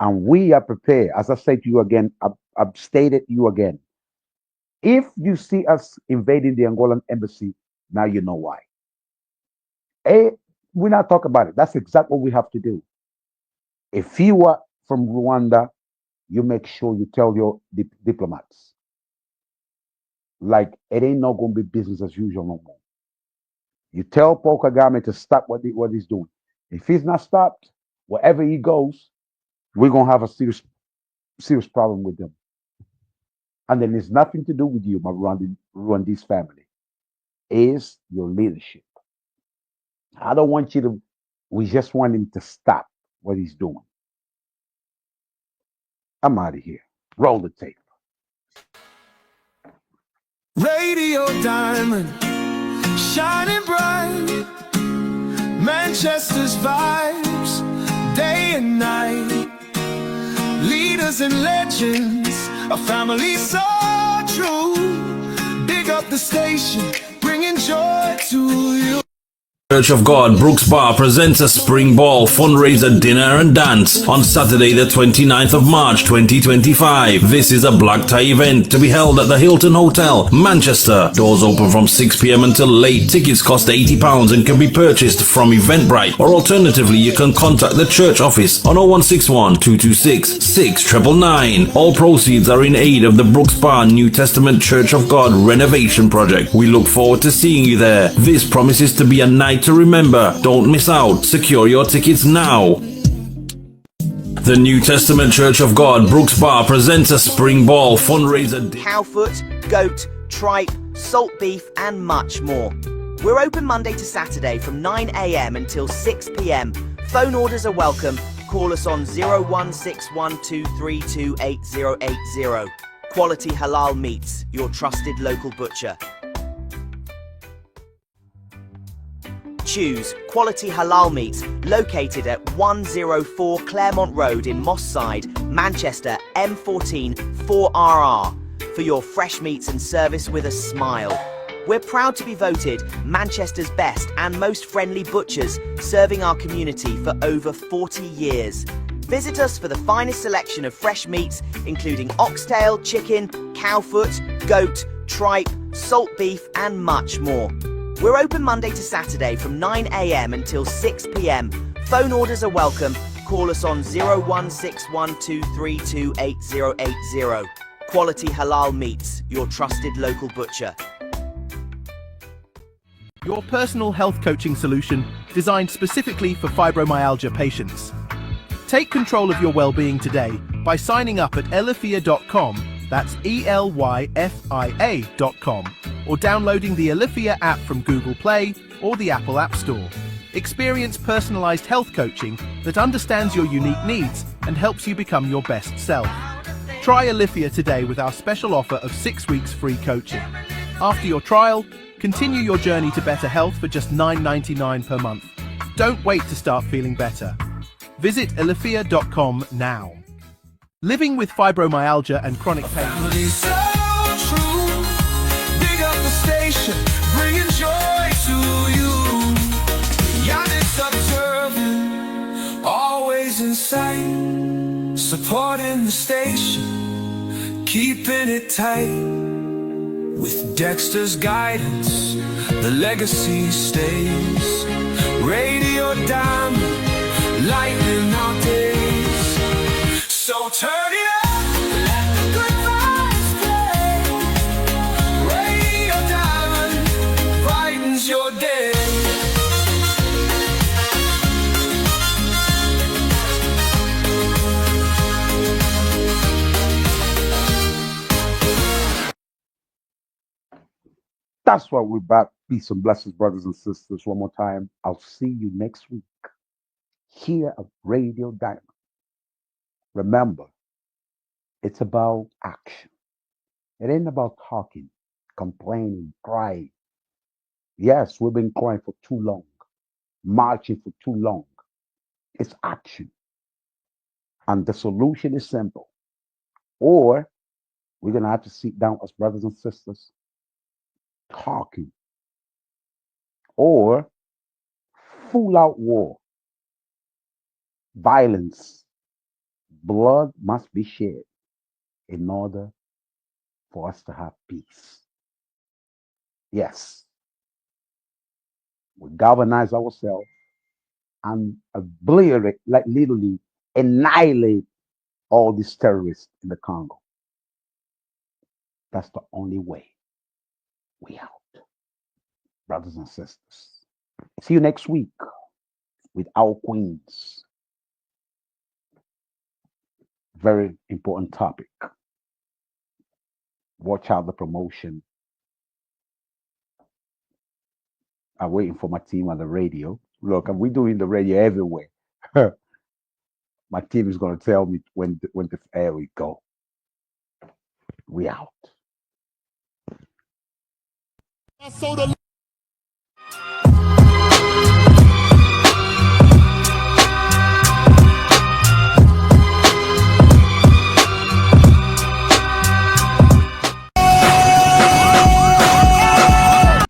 And we are prepared. As I say to you again, I've stated you again. If you see us invading the Angolan embassy, now you know why. We're not talking about it. That's exactly what we have to do. If you are from Rwanda, you make sure you tell your diplomats. Like it ain't not gonna be business as usual no more. You tell Paul Kagame to stop what he's doing. If he's not stopped, wherever he goes, we're gonna have a serious problem with them. And then it's nothing to do with you, my Rwandese family. It's your leadership. I don't want you to. We just want him to stop what he's doing. I'm out of here. Roll the tape. Radio Diamond, shining bright. Manchester's vibes, day and night. Leaders and legends, a family so true. Big up the station, bringing joy to you. Church of God Brooks Bar presents a Spring Ball fundraiser dinner and dance on Saturday the 29th of March 2025. This is a black tie event to be held at the Hilton Hotel, Manchester. Doors open from 6 p.m. until late. Tickets cost £80 and can be purchased from Eventbrite, or alternatively you can contact the church office on 0161 226 6999. All proceeds are in aid of the Brooks Bar New Testament Church of God renovation project. We look forward to seeing you there. This promises to be a night to remember. Don't miss out. Secure your tickets now. The New Testament Church of God Brooks Bar presents a Spring Ball fundraiser. Cowfoot, goat, tripe, salt beef and much more. We're open Monday to Saturday from 9 a.m. until 6 p.m. Phone orders are welcome. Call us on 01612328080. Quality Halal Meats, your trusted local butcher. Choose Quality Halal Meats, located at 104 Claremont Road in Moss Side, Manchester, M14 4RR, for your fresh meats and service with a smile. We're proud to be voted Manchester's best and most friendly butchers, serving our community for over 40 years. Visit us for the finest selection of fresh meats, including oxtail, chicken, cowfoot, goat, tripe, salt beef and much more. We're open Monday to Saturday from 9 a.m. until 6 p.m. Phone orders are welcome. Call us on 01612328080. Quality Halal Meats, your trusted local butcher. Your personal health coaching solution designed specifically for fibromyalgia patients. Take control of your well-being today by signing up at elifia.com, that's ELYFIA.com, or downloading the Elifia app from Google Play or the Apple App Store. Experience personalized health coaching that understands your unique needs and helps you become your best self. Try Elifia today with our special offer of 6 weeks free coaching. After your trial, continue your journey to better health for just $9.99 per month. Don't wait to start feeling better. Visit elifia.com now. Living with fibromyalgia and chronic pain. So true. Big up the station, bringing joy to you. Yannick's observing, always in sight. Supporting the station, keeping it tight. With Dexter's guidance, the legacy stays. Radio Diamond, lightening our days. So turn it up, let the good vibes play. Radio Diamond brightens your day. That's why we're back. Peace and blessings, brothers and sisters. One more time. I'll see you next week here at Radio Diamond. Remember, it's about action. It ain't about talking, complaining, crying. Yes, we've been crying for too long, marching for too long. It's action. And the solution is simple. Or we're going to have to sit down as brothers and sisters, talking. Or full out war, violence, blood must be shed in order for us to have peace. Yes, we galvanize ourselves and obliterate, like literally annihilate all these terrorists in the Congo. That's the only way. We out, brothers and sisters. See you next week with our queens. Very important topic. Watch out the promotion. I'm waiting for my team on the radio. Look, we're doing the radio everywhere. My team is going to tell me when the air we go. We out.